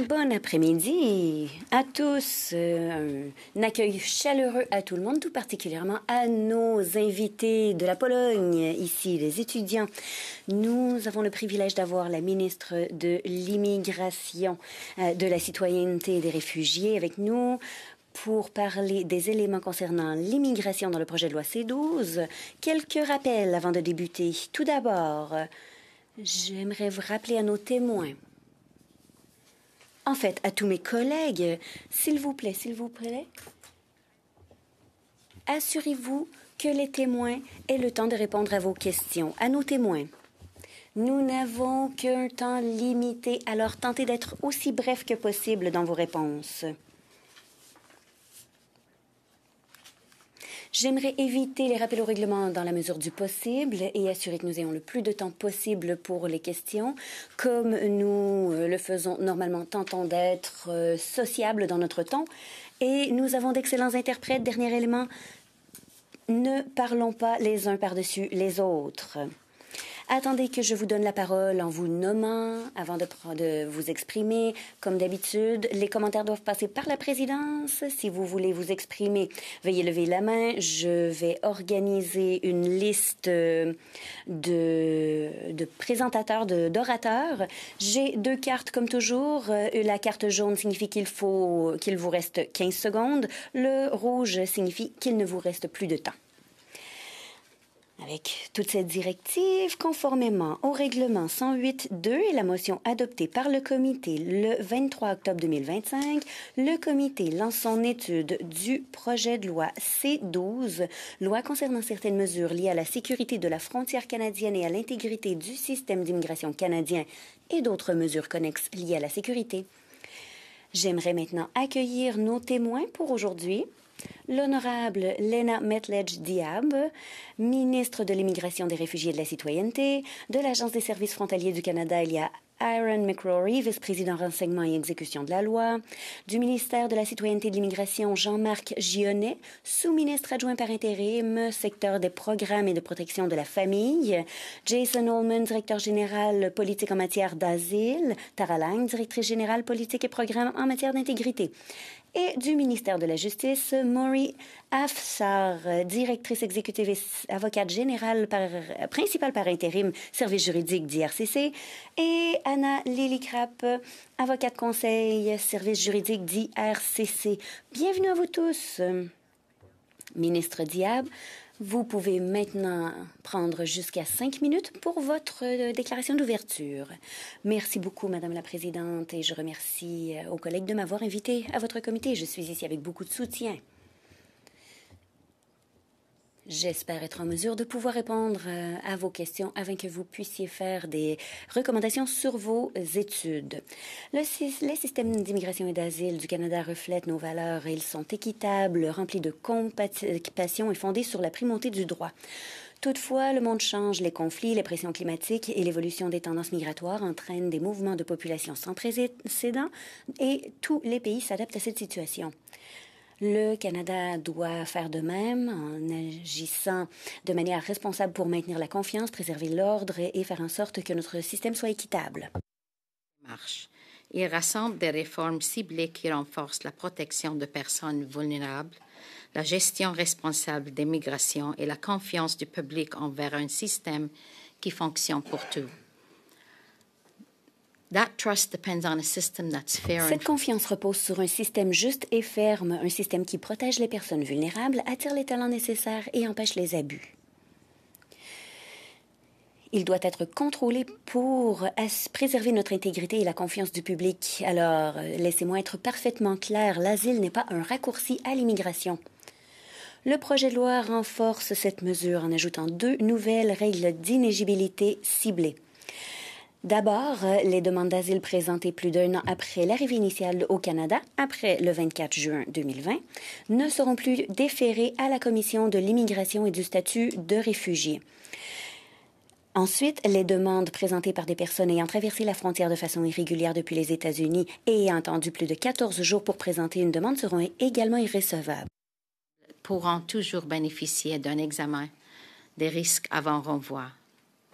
Bon après-midi à tous. Un accueil chaleureux à tout le monde, tout particulièrement à nos invités de la Pologne, ici, les étudiants. Nous avons le privilège d'avoir la ministre de l'Immigration, de la Citoyenneté et des Réfugiés avec nous pour parler des éléments concernant l'immigration dans le projet de loi C-12. Quelques rappels avant de débuter. Tout d'abord, j'aimerais vous rappeler à nos témoins. En fait, à tous mes collègues, s'il vous plaît, assurez-vous que les témoins aient le temps de répondre à vos questions. À nos témoins, nous n'avons qu'un temps limité, alors tentez d'être aussi bref que possible dans vos réponses. J'aimerais éviter les rappels au règlement dans la mesure du possible et assurer que nous ayons le plus de temps possible pour les questions. Comme nous le faisons normalement, tentons d'être sociables dans notre ton. Et nous avons d'excellents interprètes. Dernier élément, ne parlons pas les uns par-dessus les autres. Attendez que je vous donne la parole en vous nommant avant de vous exprimer. Comme d'habitude, les commentaires doivent passer par la présidence. Si vous voulez vous exprimer, veuillez lever la main. Je vais organiser une liste de présentateurs, d'orateurs. J'ai 2 cartes comme toujours. La carte jaune signifie qu'il vous reste 15 secondes. Le rouge signifie qu'il ne vous reste plus de temps. Avec toute cette directive, conformément au règlement 108.2 et la motion adoptée par le comité le 23 octobre 2025, le comité lance son étude du projet de loi C-12, loi concernant certaines mesures liées à la sécurité de la frontière canadienne et à l'intégrité du système d'immigration canadien et d'autres mesures connexes liées à la sécurité. J'aimerais maintenant accueillir nos témoins pour aujourd'hui. L'honorable Lena Metledge-Diab, ministre de l'Immigration, des Réfugiés et de la Citoyenneté, de l'Agence des services frontaliers du Canada, il y a Aaron McCrory, vice-président renseignement et exécution de la loi, du ministère de la Citoyenneté et de l'Immigration, Jean-Marc Gionnet, sous-ministre adjoint par intérim, secteur des programmes et de protection de la famille, Jason Holman, directeur général politique en matière d'asile, Tara Lang, directrice générale politique et programmes en matière d'intégrité, et du ministère de la Justice, Maury Afsar, directrice exécutive et avocate générale principale par intérim, service juridique d'IRCC, et Anna Lillikrap, avocate conseil, service juridique d'IRCC. Bienvenue à vous tous. Ministre Diab, vous pouvez maintenant prendre jusqu'à 5 minutes pour votre déclaration d'ouverture. Merci beaucoup, Madame la Présidente, et je remercie aux collègues de m'avoir invité à votre comité. Je suis ici avec beaucoup de soutien. J'espère être en mesure de pouvoir répondre à vos questions afin que vous puissiez faire des recommandations sur vos études. Les systèmes d'immigration et d'asile du Canada reflètent nos valeurs et ils sont équitables, remplis de compassion et fondés sur la primauté du droit. Toutefois, le monde change, les conflits, les pressions climatiques et l'évolution des tendances migratoires entraînent des mouvements de population sans précédent et tous les pays s'adaptent à cette situation. Le Canada doit faire de même en agissant de manière responsable pour maintenir la confiance, préserver l'ordre et faire en sorte que notre système soit équitable. Il rassemble des réformes ciblées qui renforcent la protection de personnes vulnérables, la gestion responsable des migrations et la confiance du public envers un système qui fonctionne pour tous. Cette confiance repose sur un système juste et ferme, un système qui protège les personnes vulnérables, attire les talents nécessaires et empêche les abus. Il doit être contrôlé pour préserver notre intégrité et la confiance du public. Alors, laissez-moi être parfaitement clair, l'asile n'est pas un raccourci à l'immigration. Le projet de loi renforce cette mesure en ajoutant 2 nouvelles règles d'inéligibilité ciblées. D'abord, les demandes d'asile présentées plus d'1 an après l'arrivée initiale au Canada, après le 24 juin 2020, ne seront plus déférées à la Commission de l'immigration et du statut de réfugié. Ensuite, les demandes présentées par des personnes ayant traversé la frontière de façon irrégulière depuis les États-Unis et ayant attendu plus de 14 jours pour présenter une demande seront également irrécevables. Pourront toujours bénéficier d'un examen des risques avant renvoi,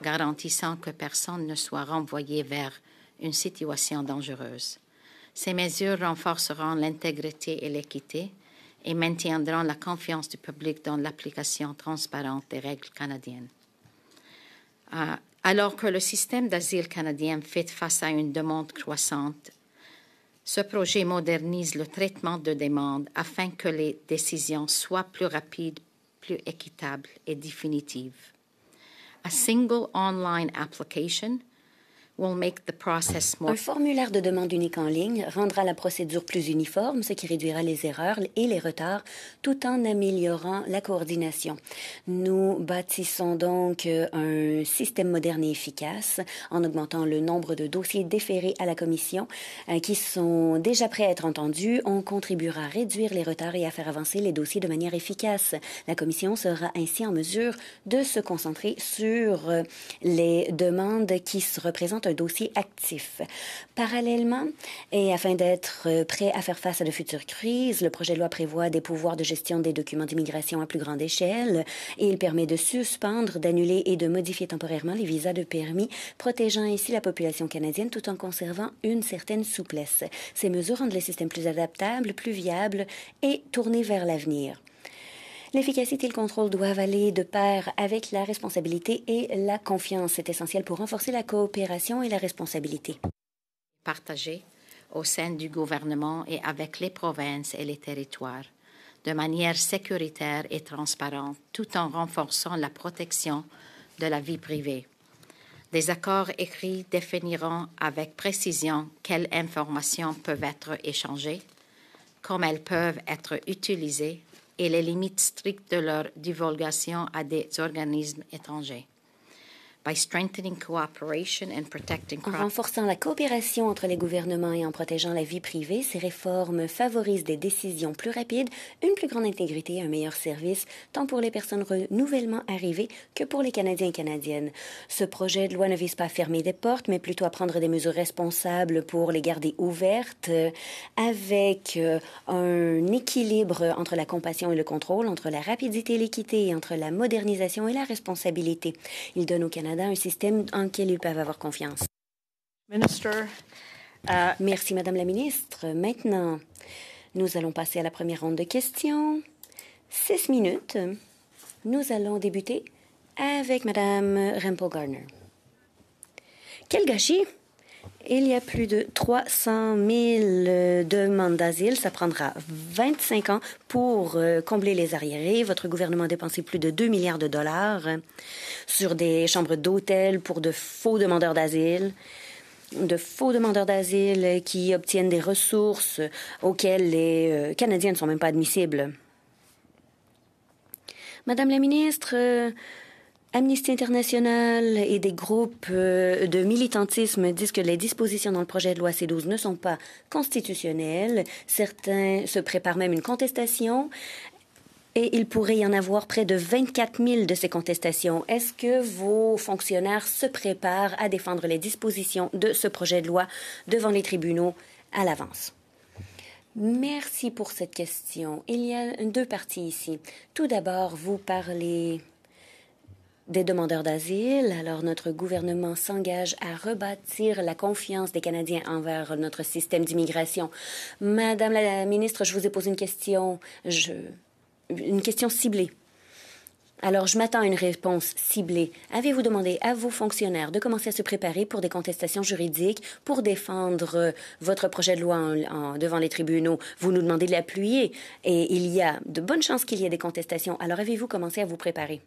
garantissant que personne ne soit renvoyé vers une situation dangereuse. Ces mesures renforceront l'intégrité et l'équité et maintiendront la confiance du public dans l'application transparente des règles canadiennes. Alors que le système d'asile canadien fait face à une demande croissante, ce projet modernise le traitement de demandes afin que les décisions soient plus rapides, plus équitables et définitives. A single online application will make the process more... Un formulaire de demande unique en ligne rendra la procédure plus uniforme, ce qui réduira les erreurs et les retards, tout en améliorant la coordination. Nous bâtissons donc un système moderne et efficace en augmentant le nombre de dossiers déférés à la Commission qui sont déjà prêts à être entendus. On contribuera à réduire les retards et à faire avancer les dossiers de manière efficace. La Commission sera ainsi en mesure de se concentrer sur les demandes qui se représentent un dossier actif. Parallèlement, et afin d'être prêt à faire face à de futures crises, le projet de loi prévoit des pouvoirs de gestion des documents d'immigration à plus grande échelle et il permet de suspendre, d'annuler et de modifier temporairement les visas de permis, protégeant ainsi la population canadienne tout en conservant une certaine souplesse. Ces mesures rendent le système plus adaptable, plus viable et tourné vers l'avenir. L'efficacité et le contrôle doivent aller de pair avec la responsabilité et la confiance. C'est essentiel pour renforcer la coopération et la responsabilité. Partagée au sein du gouvernement et avec les provinces et les territoires, de manière sécuritaire et transparente, tout en renforçant la protection de la vie privée. Des accords écrits définiront avec précision quelles informations peuvent être échangées, comment elles peuvent être utilisées et les limites strictes de leur divulgation à des organismes étrangers. En renforçant la coopération entre les gouvernements et en protégeant la vie privée, ces réformes favorisent des décisions plus rapides, une plus grande intégrité et un meilleur service, tant pour les personnes nouvellement arrivées que pour les Canadiens et Canadiennes. Ce projet de loi ne vise pas à fermer des portes, mais plutôt à prendre des mesures responsables pour les garder ouvertes, avec un équilibre entre la compassion et le contrôle, entre la rapidité et l'équité, et entre la modernisation et la responsabilité. Il donne au Canada un système en lequel ils peuvent avoir confiance. Merci, Madame la ministre. Maintenant, nous allons passer à la première ronde de questions. 6 minutes. Nous allons débuter avec Madame Rempel-Gardner. Quel gâchis! Il y a plus de 300 000 demandes d'asile. Ça prendra 25 ans pour combler les arriérés. Votre gouvernement a dépensé plus de 2 milliards de dollars sur des chambres d'hôtel pour de faux demandeurs d'asile. De faux demandeurs d'asile qui obtiennent des ressources auxquelles les Canadiens ne sont même pas admissibles. Madame la ministre... Amnesty International et des groupes de militantisme disent que les dispositions dans le projet de loi C-12 ne sont pas constitutionnelles. Certains se préparent même une contestation et il pourrait y en avoir près de 24 000 de ces contestations. Est-ce que vos fonctionnaires se préparent à défendre les dispositions de ce projet de loi devant les tribunaux à l'avance? Merci pour cette question. Il y a 2 parties ici. Tout d'abord, vous parlez des demandeurs d'asile. Alors, notre gouvernement s'engage à rebâtir la confiance des Canadiens envers notre système d'immigration. Madame la ministre, je vous ai posé une question ciblée. Alors, je m'attends à une réponse ciblée. Avez-vous demandé à vos fonctionnaires de commencer à se préparer pour des contestations juridiques pour défendre votre projet de loi devant les tribunaux? Vous nous demandez de l'appuyer et il y a de bonnes chances qu'il y ait des contestations. Alors, avez-vous commencé à vous préparer?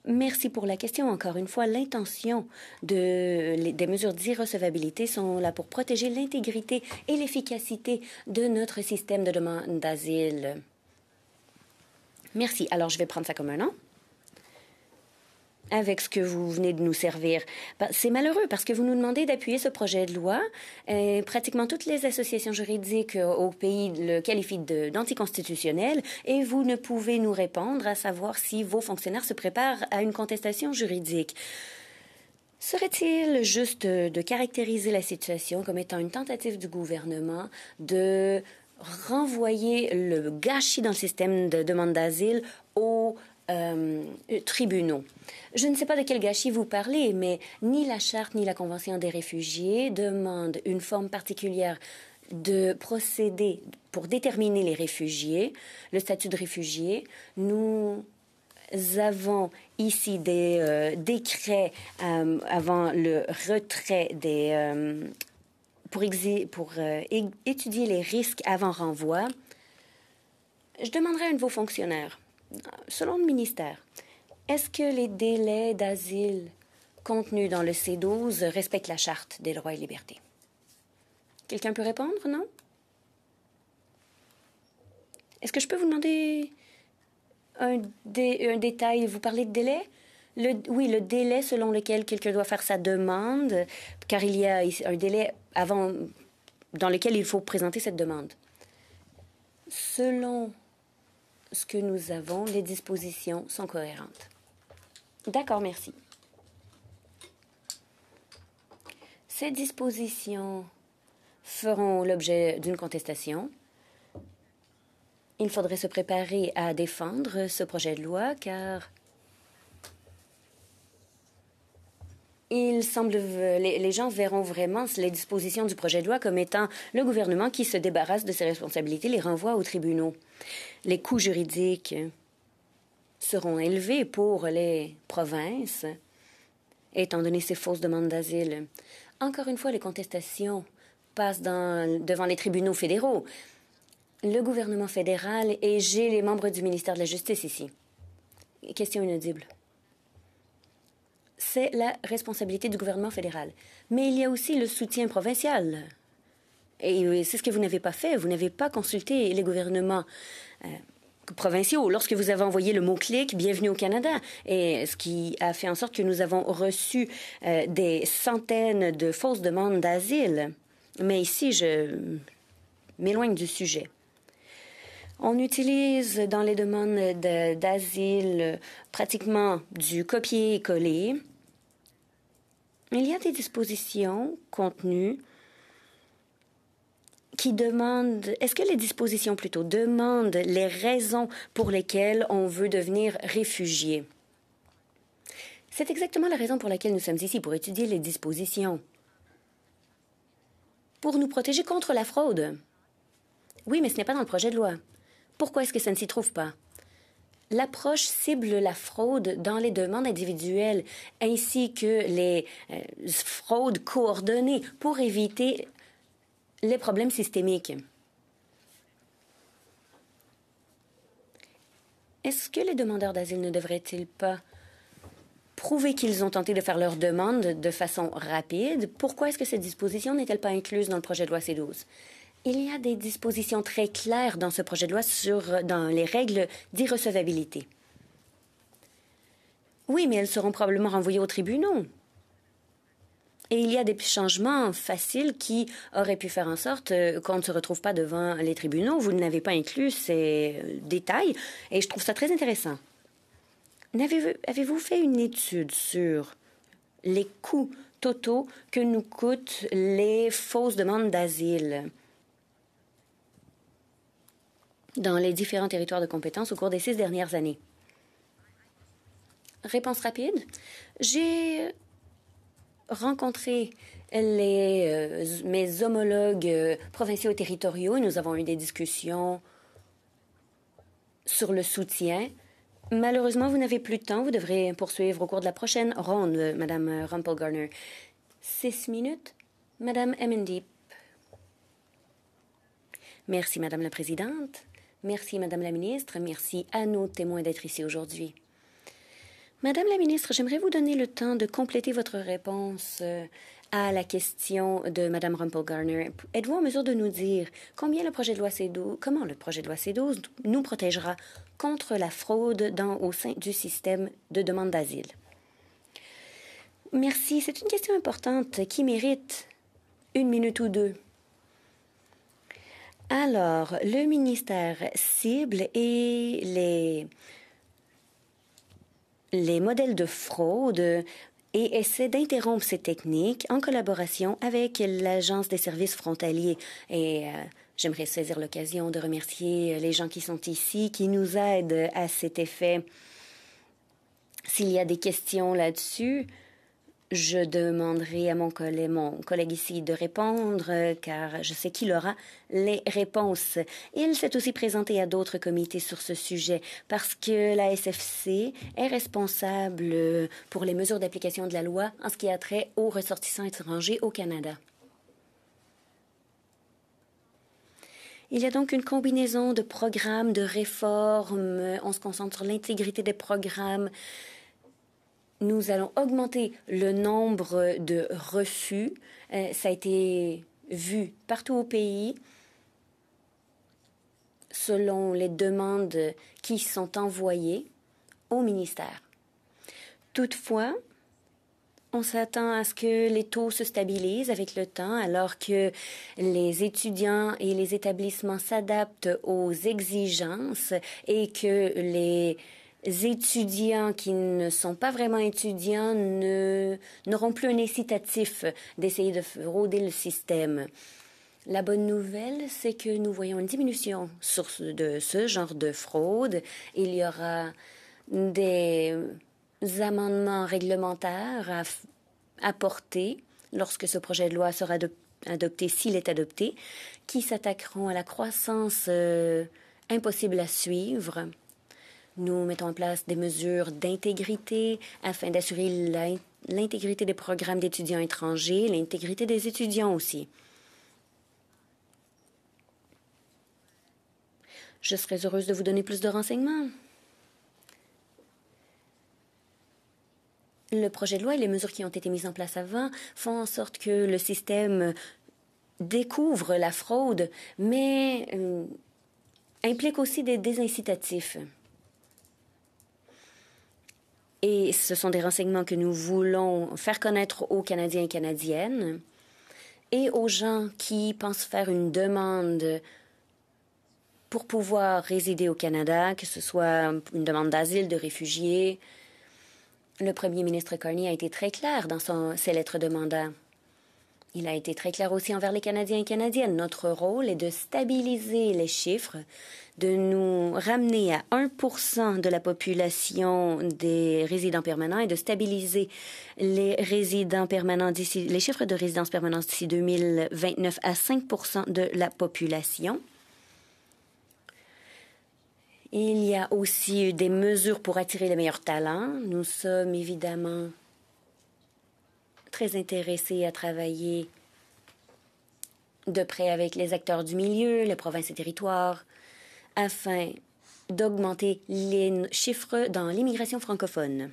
Merci pour la question. Encore une fois, l'intention des mesures d'irrecevabilité sont là pour protéger l'intégrité et l'efficacité de notre système de demande d'asile. Merci. Alors, je vais prendre ça comme un non. Avec ce que vous venez de nous servir. C'est malheureux parce que vous nous demandez d'appuyer ce projet de loi. Pratiquement toutes les associations juridiques au pays le qualifient d'anticonstitutionnel et vous ne pouvez nous répondre à savoir si vos fonctionnaires se préparent à une contestation juridique. Serait-il juste de caractériser la situation comme étant une tentative du gouvernement de renvoyer le gâchis dans le système de demande d'asile aux tribunaux. Je ne sais pas de quel gâchis vous parlez, mais ni la Charte ni la Convention des réfugiés demandent une forme particulière de procéder pour déterminer les réfugiés, le statut de réfugié. Nous avons ici des décrets avant le retrait pour étudier les risques avant renvoi. Je demanderai à un de vos fonctionnaires, selon le ministère, est-ce que les délais d'asile contenus dans le C12 respectent la Charte des droits et libertés? Quelqu'un peut répondre, non? Est-ce que je peux vous demander un détail? Vous parlez de délai? Oui, le délai selon lequel quelqu'un doit faire sa demande, car il y a un délai dans lequel il faut présenter cette demande. Selon ce que nous avons, les dispositions sont cohérentes. D'accord, merci. Ces dispositions feront l'objet d'une contestation. Il faudrait se préparer à défendre ce projet de loi, car il semble les gens verront vraiment les dispositions du projet de loi comme étant le gouvernement qui se débarrasse de ses responsabilités, les renvoie aux tribunaux. Les coûts juridiques seront élevés pour les provinces, étant donné ces fausses demandes d'asile. Encore une fois, les contestations passent devant les tribunaux fédéraux. Le gouvernement fédéral et j'ai les membres du ministère de la Justice ici. Question inaudible. C'est la responsabilité du gouvernement fédéral. Mais il y a aussi le soutien provincial. Et c'est ce que vous n'avez pas fait. Vous n'avez pas consulté les gouvernements provinciaux lorsque vous avez envoyé le mot-clic « Bienvenue au Canada », et ce qui a fait en sorte que nous avons reçu des centaines de fausses demandes d'asile. Mais ici, je m'éloigne du sujet. On utilise dans les demandes d'asile pratiquement du copier-coller. Il y a des dispositions contenues qui demandent... Est-ce que les dispositions, plutôt, demandent les raisons pour lesquelles on veut devenir réfugié? C'est exactement la raison pour laquelle nous sommes ici, pour étudier les dispositions. Pour nous protéger contre la fraude. Oui, mais ce n'est pas dans le projet de loi. Pourquoi est-ce que ça ne s'y trouve pas? L'approche cible la fraude dans les demandes individuelles ainsi que les fraudes coordonnées pour éviter les problèmes systémiques. Est-ce que les demandeurs d'asile ne devraient-ils pas prouver qu'ils ont tenté de faire leur demande de façon rapide? Pourquoi est-ce que cette disposition n'est-elle pas incluse dans le projet de loi C12? Il y a des dispositions très claires dans ce projet de loi dans les règles d'irrecevabilité. Oui, mais elles seront probablement renvoyées aux tribunaux. Et il y a des changements faciles qui auraient pu faire en sorte qu'on ne se retrouve pas devant les tribunaux. Vous n'avez pas inclus ces détails et je trouve ça très intéressant. Avez-vous fait une étude sur les coûts totaux que nous coûtent les fausses demandes d'asile dans les différents territoires de compétence au cours des 6 dernières années? Réponse rapide. J'ai rencontré mes homologues provinciaux et territoriaux et nous avons eu des discussions sur le soutien. Malheureusement, vous n'avez plus de temps. Vous devrez poursuivre au cours de la prochaine ronde, Madame Rumpel-Garner. 6 minutes. Madame Emmendeep. Merci, Madame la Présidente. Merci, Madame la Ministre. Merci à nos témoins d'être ici aujourd'hui. Madame la Ministre, j'aimerais vous donner le temps de compléter votre réponse à la question de Madame Rumpel-Garner. Êtes-vous en mesure de nous dire comment le projet de loi C12 nous protégera contre la fraude au sein du système de demande d'asile? Merci. C'est une question importante qui mérite 1 minute ou 2. Alors, le ministère cible et les modèles de fraude et essaie d'interrompre ces techniques en collaboration avec l'Agence des services frontaliers. Et j'aimerais saisir l'occasion de remercier les gens qui sont ici, qui nous aident à cet effet. S'il y a des questions là-dessus, je demanderai à mon collègue ici de répondre, car je sais qu'il aura les réponses. Il s'est aussi présenté à d'autres comités sur ce sujet parce que la SFC est responsable pour les mesures d'application de la loi en ce qui a trait aux ressortissants étrangers au Canada. Il y a donc une combinaison de programmes, de réformes. On se concentre sur l'intégrité des programmes. Nous allons augmenter le nombre de refus. Ça a été vu partout au pays selon les demandes qui sont envoyées au ministère. Toutefois, on s'attend à ce que les taux se stabilisent avec le temps, alors que les étudiants et les établissements s'adaptent aux exigences et que les étudiants qui ne sont pas vraiment étudiants n'auront plus un incitatif d'essayer de frauder le système. La bonne nouvelle, c'est que nous voyons une diminution de ce genre de fraude. Il y aura des amendements réglementaires à apporter lorsque ce projet de loi sera adopté, s'il est adopté, qui s'attaqueront à la croissance impossible à suivre. Nous mettons en place des mesures d'intégrité afin d'assurer l'intégrité des programmes d'étudiants étrangers, l'intégrité des étudiants aussi. Je serais heureuse de vous donner plus de renseignements. Le projet de loi et les mesures qui ont été mises en place avant font en sorte que le système découvre la fraude, mais implique aussi des désincitatifs. Et ce sont des renseignements que nous voulons faire connaître aux Canadiens et Canadiennes et aux gens qui pensent faire une demande pour pouvoir résider au Canada, que ce soit une demande d'asile, de réfugiés. Le premier ministre Carney a été très clair dans ses lettres de mandat. Il a été très clair aussi envers les Canadiens et Canadiennes. Notre rôle est de stabiliser les chiffres, de nous ramener à 1% de la population des résidents permanents et de stabiliser les résidents permanents les chiffres de résidence permanente d'ici 2029 à 5% de la population. Il y a aussi des mesures pour attirer les meilleurs talents. Nous sommes évidemment très intéressés à travailler de près avec les acteurs du milieu, les provinces et territoires, afin d'augmenter les chiffres dans l'immigration francophone.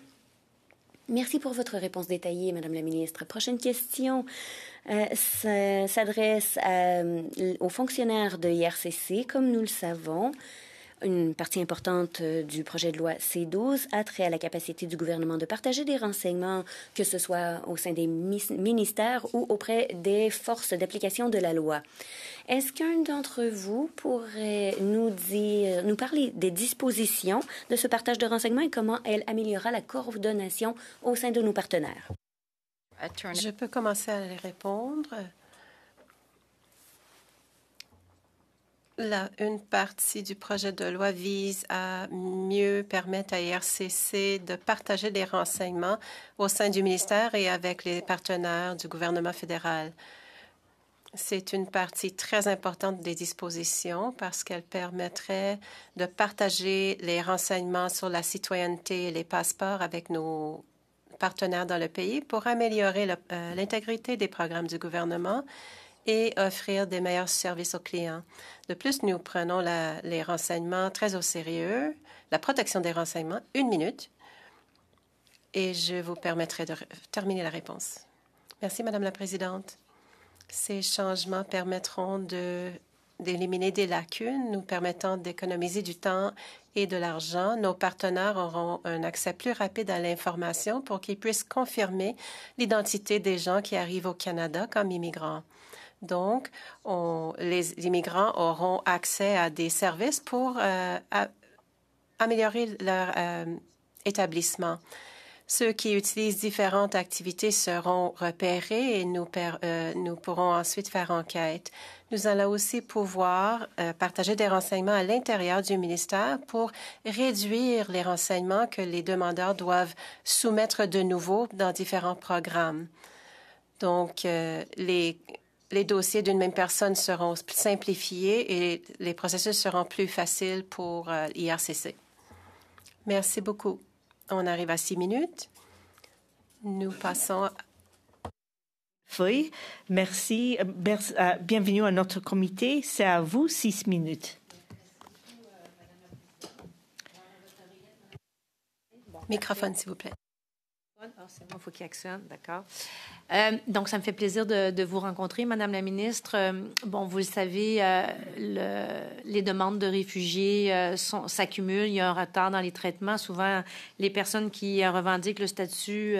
Merci pour votre réponse détaillée, Madame la ministre. Prochaine question s'adresse aux fonctionnaires de IRCC. Comme nous le savons, une partie importante du projet de loi C-12 a trait à la capacité du gouvernement de partager des renseignements, que ce soit au sein des ministères ou auprès des forces d'application de la loi. Est-ce qu'un d'entre vous pourrait nous parler des dispositions de ce partage de renseignements et comment elle améliorera la coordination au sein de nos partenaires? Je peux commencer à les répondre. Une partie du projet de loi vise à mieux permettre à IRCC de partager des renseignements au sein du ministère et avec les partenaires du gouvernement fédéral. C'est une partie très importante des dispositions parce qu'elle permettrait de partager les renseignements sur la citoyenneté et les passeports avec nos partenaires dans le pays pour améliorer l'intégrité des programmes du gouvernement et offrir des meilleurs services aux clients. De plus, nous prenons les renseignements très au sérieux, la protection des renseignements. 1 minute, et je vous permettrai de terminer la réponse. Merci, Madame la Présidente. Ces changements permettront d'éliminer des lacunes, nous permettant d'économiser du temps et de l'argent. Nos partenaires auront un accès plus rapide à l'information pour qu'ils puissent confirmer l'identité des gens qui arrivent au Canada comme immigrants. Donc, les immigrants auront accès à des services pour améliorer leur établissement. Ceux qui utilisent différentes activités seront repérés et nous pourrons ensuite faire enquête. Nous allons aussi pouvoir partager des renseignements à l'intérieur du ministère pour réduire les renseignements que les demandeurs doivent soumettre de nouveau dans différents programmes. Donc, les dossiers d'une même personne seront simplifiés et les processus seront plus faciles pour l'IRCC. Merci beaucoup. On arrive à 6 minutes. Nous passons. Oui, merci. Bienvenue à notre comité. C'est à vous, 6 minutes. Microphone, s'il vous plaît. C'est bon, il faut qu'il actionne, d'accord. Donc, ça me fait plaisir de vous rencontrer, Madame la ministre. Bon, vous le savez, les demandes de réfugiés s'accumulent. Il y a un retard dans les traitements. Souvent, les personnes qui revendiquent le statut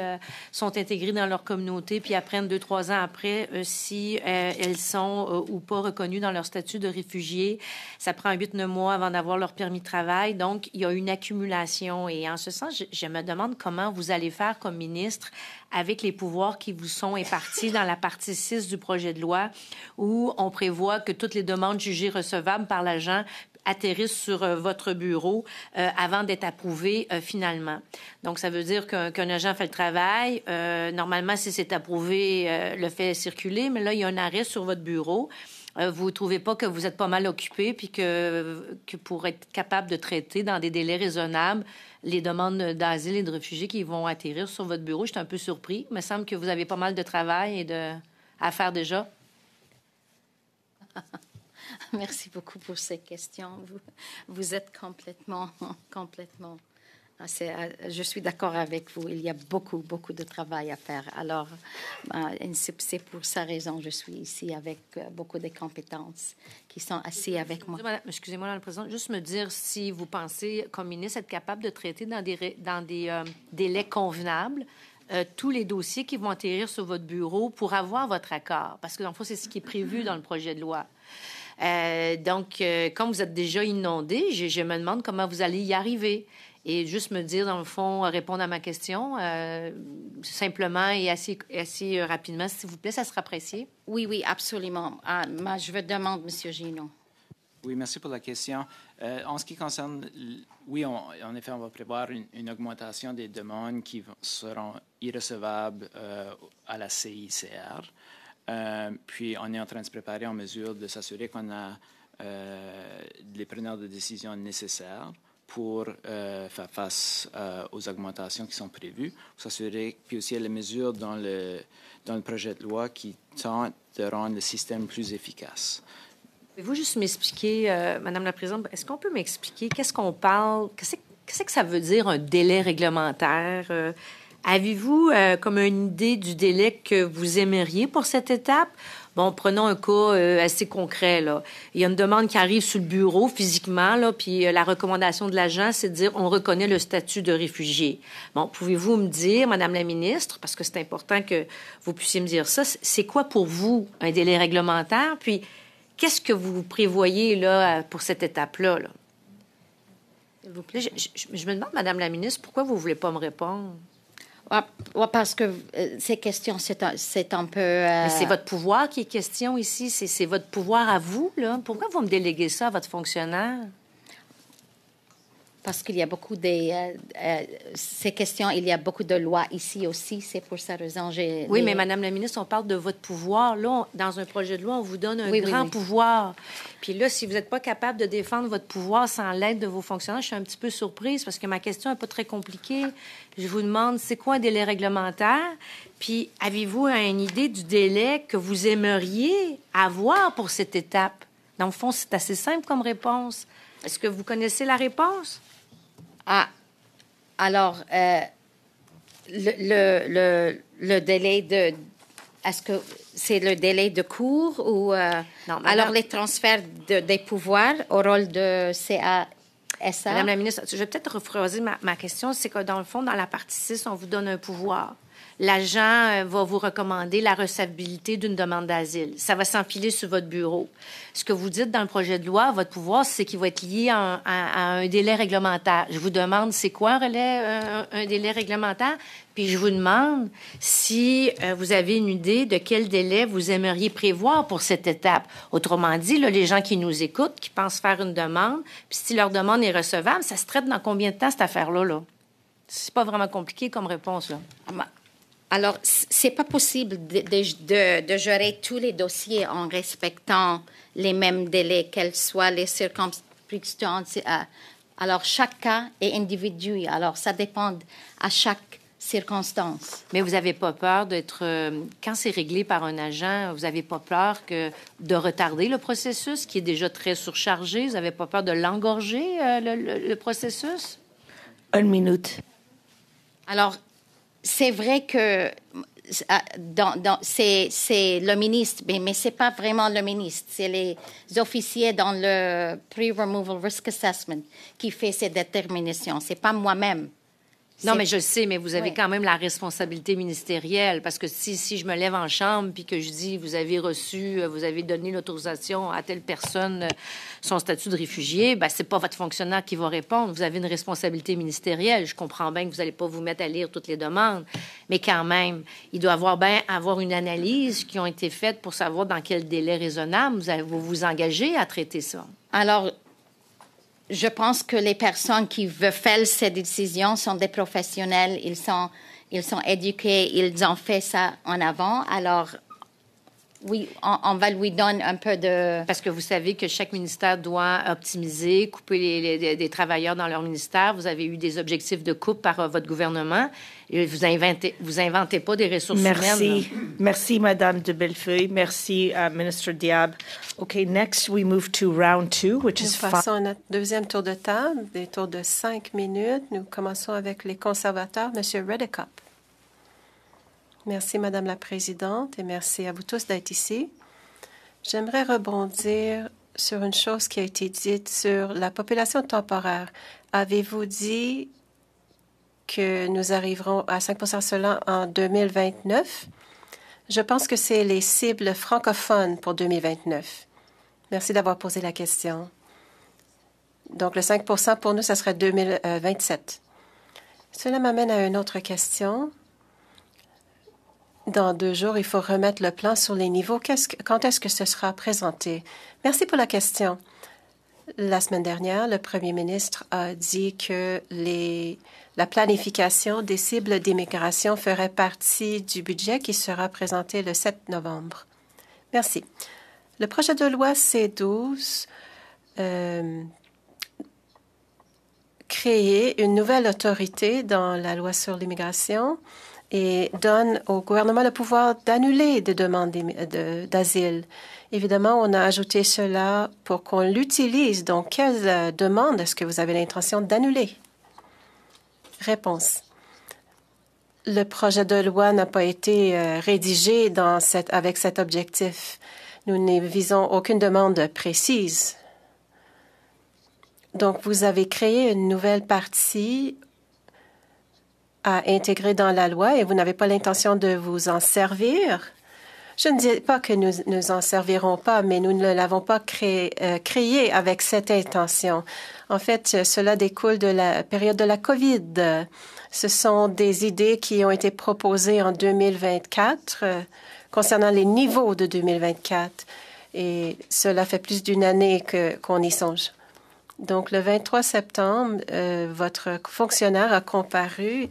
sont intégrées dans leur communauté, puis apprennent 2-3 ans après si elles sont ou pas reconnues dans leur statut de réfugié. Ça prend 8-9 mois avant d'avoir leur permis de travail. Donc, il y a une accumulation. Et en ce sens, je me demande comment vous allez faire comme ministre avec les pouvoirs qui vous sont impartis dans la partie 6 du projet de loi où on prévoit que toutes les demandes jugées recevables par l'agent atterrissent sur votre bureau avant d'être approuvées finalement. Donc, ça veut dire qu'un agent fait le travail. Normalement, si c'est approuvé, le fait circuler, mais là, il y a un arrêt sur votre bureau. Vous ne trouvez pas que vous êtes pas mal occupé puis que pour être capable de traiter dans des délais raisonnables les demandes d'asile et de réfugiés qui vont atterrir sur votre bureau? Je suis un peu surpris. Il me semble que vous avez pas mal de travail à faire déjà. Merci beaucoup pour ces questions. Vous êtes complètement. Je suis d'accord avec vous. Il y a beaucoup de travail à faire. Alors, c'est pour sa raison que je suis ici avec beaucoup de compétences qui sont assis avec moi. Excusez-moi, Madame la Présidente, juste me dire si vous pensez, comme ministre, être capable de traiter dans des délais convenables tous les dossiers qui vont atterrir sur votre bureau pour avoir votre accord. Parce que, dans le fond, c'est ce qui est prévu dans le projet de loi. Donc, comme vous êtes déjà inondé, je me demande comment vous allez y arriver. Et juste me dire, dans le fond, répondre à ma question simplement et assez rapidement, s'il vous plaît, ça sera apprécié. Oui, absolument. Je veux demander, M. Gino. Oui, merci pour la question. En ce qui concerne, oui, en effet, on va prévoir une augmentation des demandes qui seront irrecevables à la CICR. Puis, on est en train de se préparer en mesure de s'assurer qu'on a les preneurs de décision nécessaires pour faire face aux augmentations qui sont prévues, pour s'assurer, puis aussi les mesures dans le projet de loi qui tentent de rendre le système plus efficace. Pouvez-vous juste m'expliquer, Madame la Présidente, est-ce qu'on peut m'expliquer qu'est-ce qu'on parle, qu'est-ce que ça veut dire un délai réglementaire? Avez-vous comme une idée du délai que vous aimeriez pour cette étape? Bon, prenons un cas assez concret, là. Il y a une demande qui arrive sur le bureau physiquement, là, puis la recommandation de l'agent, c'est de dire on reconnaît le statut de réfugié. Bon, pouvez-vous me dire, Madame la ministre, parce que c'est important que vous puissiez me dire ça, c'est quoi pour vous un délai réglementaire? Puis, qu'est-ce que vous prévoyez là, pour cette étape-là? Là? S'il vous plaît. Je me demande, Madame la ministre, pourquoi vous ne voulez pas me répondre? Parce que ces questions, c'est un peu... Mais c'est votre pouvoir qui est question ici. C'est votre pouvoir à vous, là. Pourquoi vous me déléguez ça à votre fonctionnaire? Parce qu'il y a beaucoup ces questions, il y a beaucoup de lois ici aussi. C'est pour ça raison. Oui, mais Madame la ministre, on parle de votre pouvoir. Là, dans un projet de loi, on vous donne un grand pouvoir. Puis là, si vous n'êtes pas capable de défendre votre pouvoir sans l'aide de vos fonctionnaires, je suis un petit peu surprise parce que ma question n'est pas très compliquée. Je vous demande, c'est quoi un délai réglementaire? Puis, avez-vous une idée du délai que vous aimeriez avoir pour cette étape? Dans le fond, c'est assez simple comme réponse. Est-ce que vous connaissez la réponse? Alors, le délai de... Est-ce que c'est le délai de cours ou... Non, alors, les transferts des pouvoirs au rôle de CASA? Madame la ministre, je vais peut-être rephraser ma question. C'est que, dans le fond, dans la partie 6, on vous donne un pouvoir. l'agent va vous recommander la recevabilité d'une demande d'asile. Ça va s'empiler sur votre bureau. Ce que vous dites dans le projet de loi, votre pouvoir, c'est qu'il va être lié à un délai réglementaire. Je vous demande, c'est quoi un délai réglementaire? Puis je vous demande si vous avez une idée de quel délai vous aimeriez prévoir pour cette étape. Autrement dit, là, les gens qui nous écoutent, qui pensent faire une demande, puis si leur demande est recevable, ça se traite dans combien de temps, cette affaire-là, là? C'est pas vraiment compliqué comme réponse, là. Alors, c'est pas possible de gérer tous les dossiers en respectant les mêmes délais, quelles soient les circonstances. Alors, chaque cas est individuel. Alors, ça dépend à chaque circonstance. Mais vous n'avez pas peur d'être... quand c'est réglé par un agent, vous n'avez pas peur de retarder le processus, qui est déjà très surchargé? Vous n'avez pas peur de l'engorger, le processus? 1 minute. Alors, c'est vrai que c'est le ministre, mais ce n'est pas vraiment le ministre. C'est les officiers dans le Pre-Removal Risk Assessment qui fait ces déterminations. Ce n'est pas moi-même. Non, mais je le sais, mais vous avez quand même la responsabilité ministérielle, parce que si je me lève en chambre puis que je dis vous avez donné l'autorisation à telle personne son statut de réfugié, ben c'est pas votre fonctionnaire qui va répondre. Vous avez une responsabilité ministérielle. Je comprends bien que vous n'allez pas vous mettre à lire toutes les demandes, mais quand même, il doit avoir une analyse qui a été faite pour savoir dans quel délai raisonnable vous vous engagez à traiter ça. Alors, je pense que les personnes qui veulent faire ces décisions sont des professionnels. Ils sont éduqués. Ils ont fait ça en avant. Alors, oui, on va lui donner un peu de... Parce que vous savez que chaque ministère doit optimiser, couper des travailleurs dans leur ministère. Vous avez eu des objectifs de coupe par votre gouvernement. Et vous inventez pas des ressources humaines. Merci, Madame de Bellefeuille. Merci, Ministre Diab. Okay, next we move to round 2, which is... Nous passons à notre deuxième tour de table, des tours de 5 minutes. Nous commençons avec les conservateurs. Monsieur Redekop. Merci, Madame la Présidente, et merci à vous tous d'être ici. J'aimerais rebondir sur une chose qui a été dite sur la population temporaire. Avez-vous dit que nous arriverons à 5% cela en 2029? Je pense que c'est les cibles francophones pour 2029. Merci d'avoir posé la question. Donc, le 5% pour nous, ça serait 2027. Cela m'amène à une autre question. Dans 2 jours, il faut remettre le plan sur les niveaux. Quand est-ce que ce sera présenté? Merci pour la question. La semaine dernière, le premier ministre a dit que la planification des cibles d'immigration ferait partie du budget qui sera présenté le 7 novembre. Merci. Le projet de loi C-12 créer une nouvelle autorité dans la loi sur l'immigration et donne au gouvernement le pouvoir d'annuler des demandes d'asile. Évidemment, on a ajouté cela pour qu'on l'utilise. Donc, quelle demande est-ce que vous avez l'intention d'annuler? Réponse. Le projet de loi n'a pas été rédigé avec cet objectif. Nous ne visons aucune demande précise. Donc, vous avez créé une nouvelle partie à intégrer dans la loi et vous n'avez pas l'intention de vous en servir? Je ne dis pas que nous ne en servirons pas, mais nous ne l'avons pas créé avec cette intention. En fait, cela découle de la période de la COVID. Ce sont des idées qui ont été proposées en 2024 concernant les niveaux de 2024. Et cela fait plus d'une année qu'on y songe. Donc, le 23 septembre, votre fonctionnaire a comparu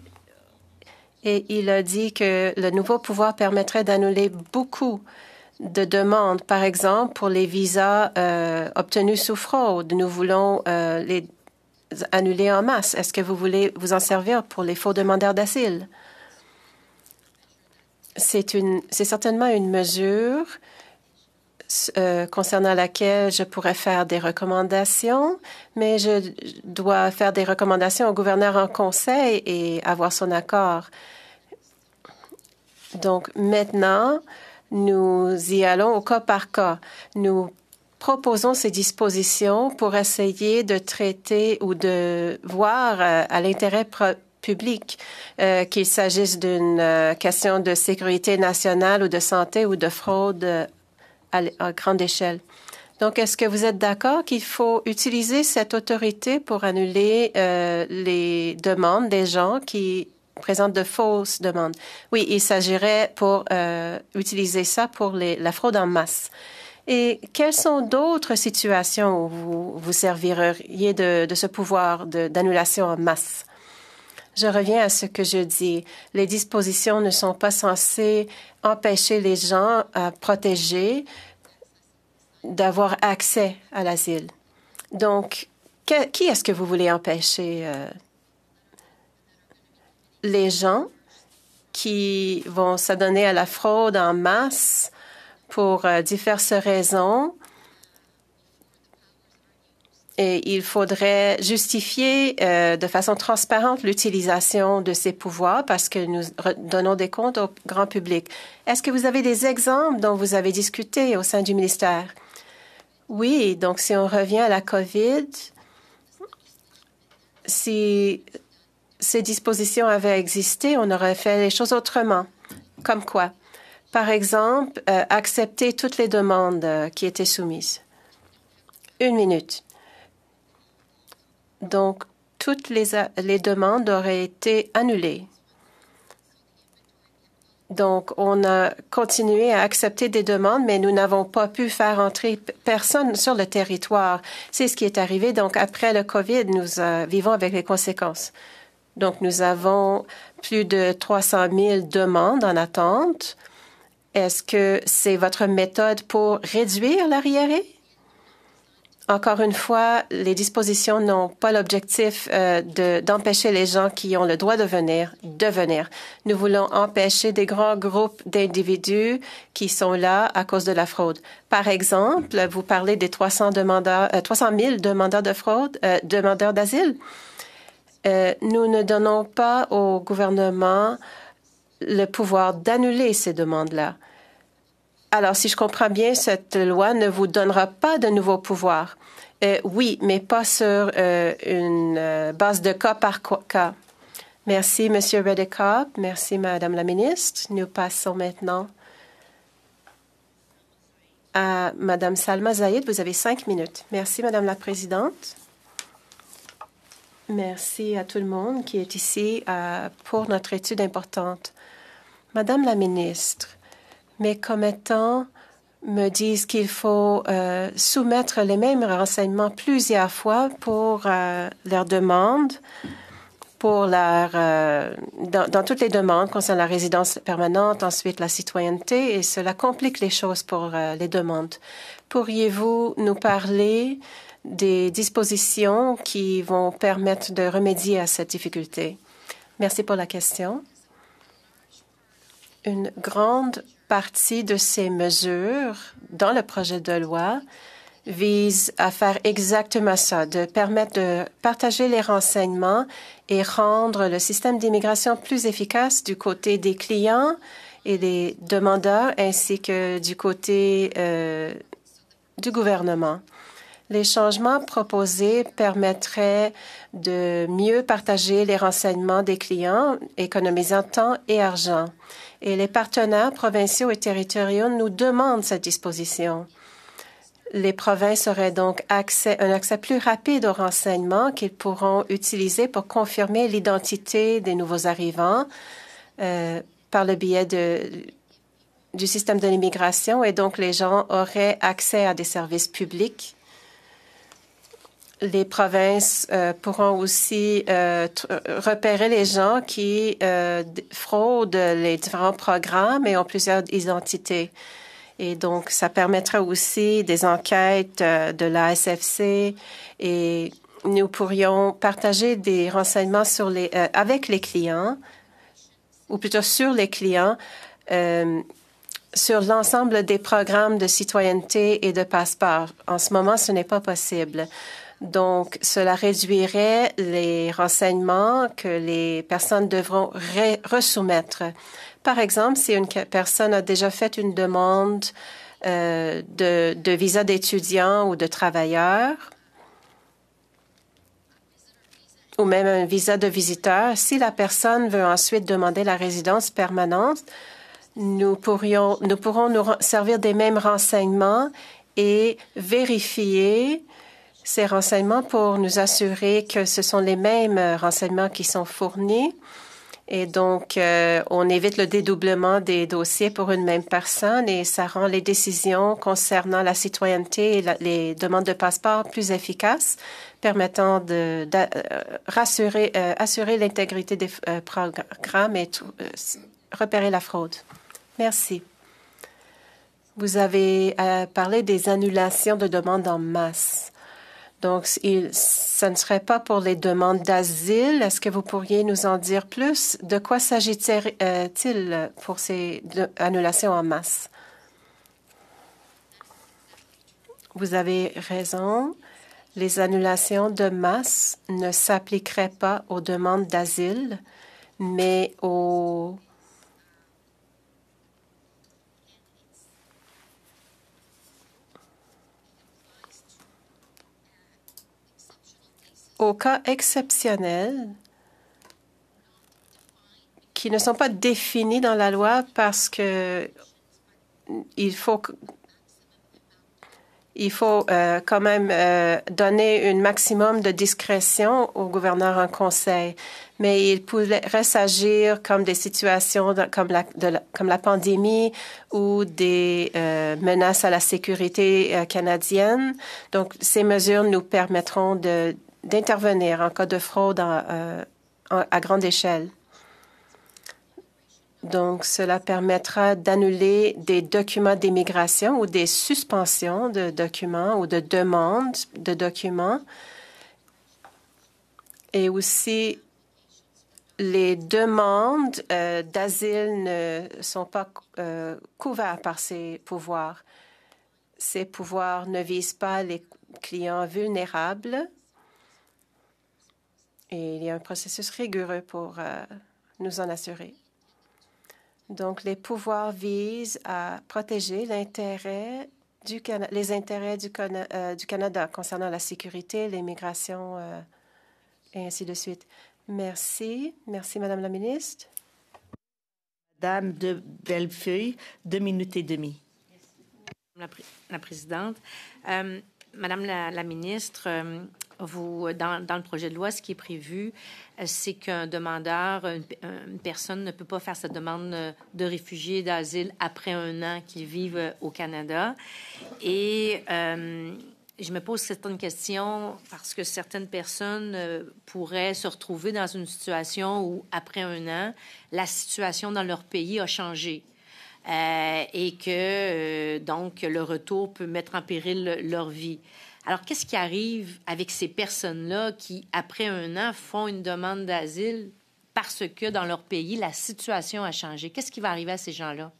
et il a dit que le nouveau pouvoir permettrait d'annuler beaucoup de demandes. Par exemple, pour les visas obtenus sous fraude, nous voulons les annuler en masse. Est-ce que vous voulez vous en servir pour les faux demandeurs d'asile? C'est certainement une mesure concernant laquelle je pourrais faire des recommandations, mais je dois faire des recommandations au gouverneur en conseil et avoir son accord. Donc, maintenant, nous y allons au cas par cas. Nous proposons ces dispositions pour essayer de traiter ou de voir à l'intérêt public, qu'il s'agisse d'une question de sécurité nationale ou de santé ou de fraude à grande échelle. Donc, est-ce que vous êtes d'accord qu'il faut utiliser cette autorité pour annuler les demandes des gens qui présentent de fausses demandes? Oui, il s'agirait pour utiliser ça pour la fraude en masse. Et quelles sont d'autres situations où vous vous serviriez de ce pouvoir d'annulation en masse? Je reviens à ce que je dis. Les dispositions ne sont pas censées empêcher les gens à protéger d'avoir accès à l'asile. Donc, qui est-ce que vous voulez empêcher? Les gens qui vont s'adonner à la fraude en masse pour diverses raisons. Et il faudrait justifier de façon transparente l'utilisation de ces pouvoirs parce que nous donnons des comptes au grand public. Est-ce que vous avez des exemples dont vous avez discuté au sein du ministère? Oui, donc si on revient à la COVID, si ces dispositions avaient existé, on aurait fait les choses autrement. Comme quoi? Par exemple, accepter toutes les demandes qui étaient soumises. 1 minute. Donc, toutes les demandes auraient été annulées. Donc, on a continué à accepter des demandes, mais nous n'avons pas pu faire entrer personne sur le territoire. C'est ce qui est arrivé. Donc, après le COVID, nous vivons avec les conséquences. Donc, nous avons plus de 300 000 demandes en attente. Est-ce que c'est votre méthode pour réduire l'arriéré? Encore une fois, les dispositions n'ont pas l'objectif d'empêcher les gens qui ont le droit de venir. Nous voulons empêcher des grands groupes d'individus qui sont là à cause de la fraude. Par exemple, vous parlez des 300 000 demandeurs de fraude, demandeurs d'asile. Nous ne donnons pas au gouvernement le pouvoir d'annuler ces demandes-là. Alors, si je comprends bien, cette loi ne vous donnera pas de nouveaux pouvoirs. Oui, mais pas sur une base de cas par cas. Merci, M. Redekop. Merci, Madame la ministre. Nous passons maintenant à Madame Salma Zaïd. Vous avez 5 minutes. Merci, Madame la Présidente. Merci à tout le monde qui est ici pour notre étude importante. Madame la ministre, mes commettants me disent qu'il faut soumettre les mêmes renseignements plusieurs fois pour leurs demandes, dans toutes les demandes concernant la résidence permanente, ensuite la citoyenneté, et cela complique les choses pour les demandes. Pourriez-vous nous parler des dispositions qui vont permettre de remédier à cette difficulté? Merci pour la question. Une grande partie de ces mesures dans le projet de loi vise à faire exactement ça, de permettre de partager les renseignements et rendre le système d'immigration plus efficace du côté des clients et des demandeurs ainsi que du côté du gouvernement. Les changements proposés permettraient de mieux partager les renseignements des clients, économisant temps et argent. Et les partenaires provinciaux et territoriaux nous demandent cette disposition. Les provinces auraient donc un accès plus rapide aux renseignements qu'ils pourront utiliser pour confirmer l'identité des nouveaux arrivants par le biais du système de l'immigration, et donc les gens auraient accès à des services publics. Les provinces pourront aussi repérer les gens qui fraudent les différents programmes et ont plusieurs identités. Et donc, ça permettra aussi des enquêtes de la SFC, et nous pourrions partager des renseignements avec les clients, ou plutôt sur les clients, sur l'ensemble des programmes de citoyenneté et de passeport. En ce moment, ce n'est pas possible. Donc, cela réduirait les renseignements que les personnes devront resoumettre. Par exemple, si une personne a déjà fait une demande de visa d'étudiant ou de travailleur, ou même un visa de visiteur. Si la personne veut ensuite demander la résidence permanente, nous pourrons nous servir des mêmes renseignements et vérifier ces renseignements pour nous assurer que ce sont les mêmes renseignements qui sont fournis. Et donc, on évite le dédoublement des dossiers pour une même personne et ça rend les décisions concernant la citoyenneté et les demandes de passeport plus efficaces, permettant assurer l'intégrité des programmes et repérer la fraude. Merci. Vous avez parlé des annulations de demandes en masse. Donc, ce ne serait pas pour les demandes d'asile. Est-ce que vous pourriez nous en dire plus? De quoi s'agit-il pour ces annulations en masse? Vous avez raison. Les annulations de masse ne s'appliqueraient pas aux demandes d'asile, mais aux cas exceptionnels qui ne sont pas définis dans la loi parce que il faut quand même donner un maximum de discrétion au gouverneur en conseil. Mais il pourrait s'agir comme des situations comme la pandémie ou des menaces à la sécurité canadienne. Donc, ces mesures nous permettront d'intervenir en cas de fraude à grande échelle. Donc, cela permettra d'annuler des documents d'immigration ou des suspensions de documents ou de demandes de documents. Et aussi, les demandes d'asile ne sont pas couvertes par ces pouvoirs. Ces pouvoirs ne visent pas les clients vulnérables. Et il y a un processus rigoureux pour nous en assurer. Donc, les pouvoirs visent à protéger les intérêts du Canada concernant la sécurité, l'immigration et ainsi de suite. Merci. Merci, Madame la ministre. Madame de Bellefeuille, 2 minutes et demie. La présidente. Madame la ministre, dans le projet de loi, ce qui est prévu, c'est qu'un demandeur, une personne ne peut pas faire sa demande de réfugié d'asile après 1 an qu'il vive au Canada. Et je me pose certaines questions parce que certaines personnes pourraient se retrouver dans une situation où, après 1 an, la situation dans leur pays a changé. Et que, donc, le retour peut mettre en péril leur vie. Alors, qu'est-ce qui arrive avec ces personnes-là qui, après 1 an, font une demande d'asile parce que, dans leur pays, la situation a changé? Qu'est-ce qui va arriver à ces gens-là?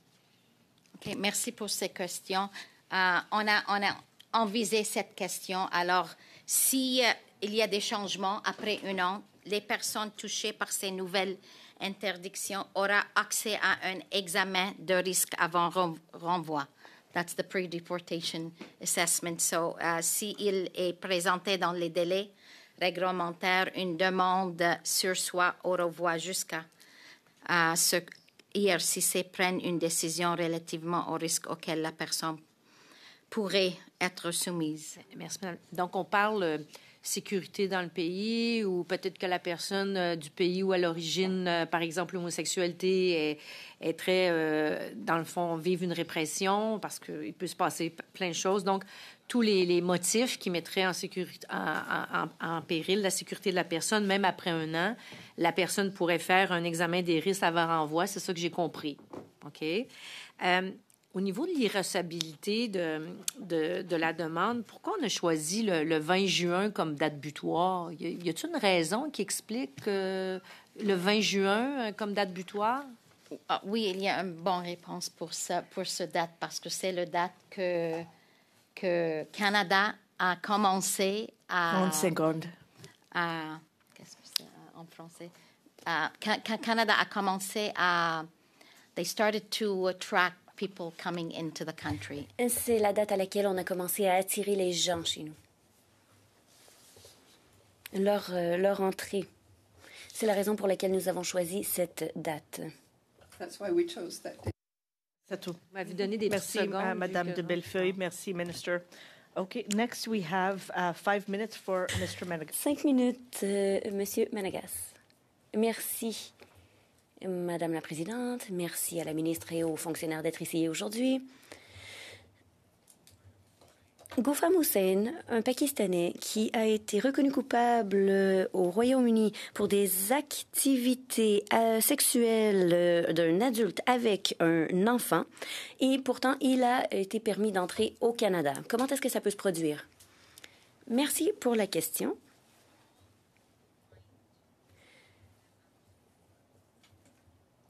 OK, merci pour ces questions. On a envisagé cette question. Alors, si il y a des changements après 1 an, les personnes touchées par ces nouvelles interdiction aura accès à un examen de risque avant renvoi. That's the pre-deportation assessment. So, s'il est présenté dans les délais réglementaires, une demande sur soi au renvoi jusqu'à ce que l'IRCC prenne une décision relativement au risque auquel la personne pourrait être soumise. Merci, madame. Donc, on parle sécurité dans le pays ou peut-être que la personne du pays où à l'origine, par exemple, l'homosexualité est très, dans le fond, vive une répression parce qu'il peut se passer plein de choses. Donc, tous les motifs qui mettraient en péril la sécurité de la personne, même après 1 an, la personne pourrait faire un examen des risques avant renvoi. C'est ça que j'ai compris. OK? Au niveau de l'irrecevabilité de la demande, pourquoi on a choisi le 20 juin comme date butoir? Y a-t-il une raison qui explique le 20 juin comme date butoir? Oui, il y a une bonne réponse pour cette date, parce que c'est la date que Canada a commencé à... 30 secondes. Qu'est-ce que c'est en français? Canada a commencé à... They started to attract people coming into the country. C'est la date à laquelle on a commencé à attirer les gens chez nous. leur entrée. C'est la raison pour laquelle nous avons choisi cette date. C'est tout. On va vous donner des Merci, petites secondes. Madame de Bellefeuille. Merci, Minister. Okay, next we have 5 minutes for Mr. Menegas. 5 minutes, Monsieur Menegas. Merci, Madame la Présidente. Merci à la ministre et aux fonctionnaires d'être ici aujourd'hui. Ghulam Hussein, un Pakistanais qui a été reconnu coupable au Royaume-Uni pour des activités sexuelles d'un adulte avec un enfant, et pourtant il a été permis d'entrer au Canada. Comment est-ce que ça peut se produire? Merci pour la question.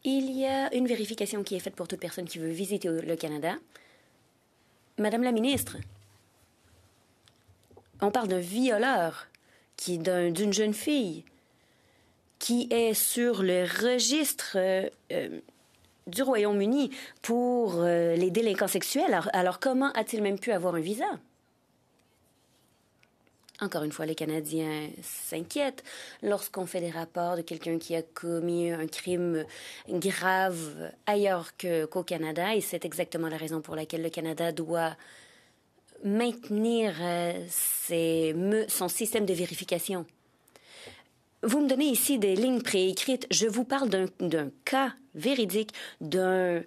Il y a une vérification qui est faite pour toute personne qui veut visiter le Canada. Madame la ministre, on parle d'un violeur d'une jeune fille qui est sur le registre du Royaume-Uni pour les délinquants sexuels. Alors comment a-t-il même pu avoir un visa? Encore une fois, les Canadiens s'inquiètent lorsqu'on fait des rapports de quelqu'un qui a commis un crime grave ailleurs qu'au Canada, et c'est exactement la raison pour laquelle le Canada doit maintenir son système de vérification. Vous me donnez ici des lignes préécrites. Je vous parle d'un cas véridique d'un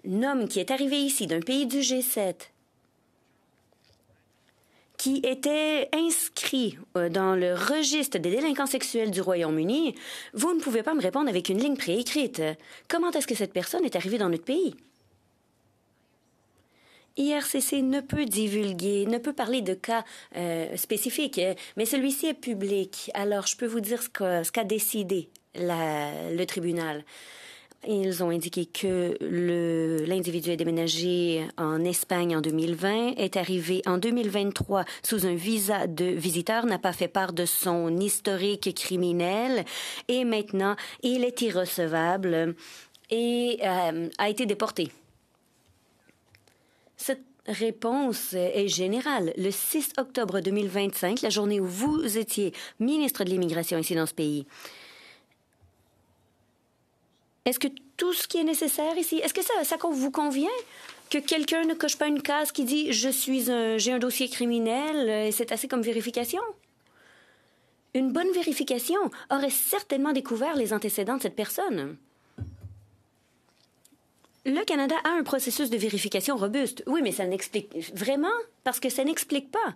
homme qui est arrivé ici, d'un pays du G7, qui était inscrit dans le registre des délinquants sexuels du Royaume-Uni. Vous ne pouvez pas me répondre avec une ligne préécrite. Comment est-ce que cette personne est arrivée dans notre pays? IRCC ne peut divulguer, ne peut parler de cas spécifiques, mais celui-ci est public. Alors, je peux vous dire ce qu'a décidé le tribunal. Ils ont indiqué que l'individu est déménagé en Espagne en 2020, est arrivé en 2023 sous un visa de visiteur, n'a pas fait part de son historique criminel, et maintenant, il est irrecevable et a été déporté. Cette réponse est générale. Le 6 octobre 2025, la journée où vous étiez ministre de l'Immigration ici dans ce pays, est-ce que tout ce qui est nécessaire ici, est-ce que ça vous convient que quelqu'un ne coche pas une case qui dit « j'ai un dossier criminel » et c'est assez comme vérification? Une bonne vérification aurait certainement découvert les antécédents de cette personne. Le Canada a un processus de vérification robuste. Oui, mais ça n'explique... Vraiment? Parce que ça n'explique pas.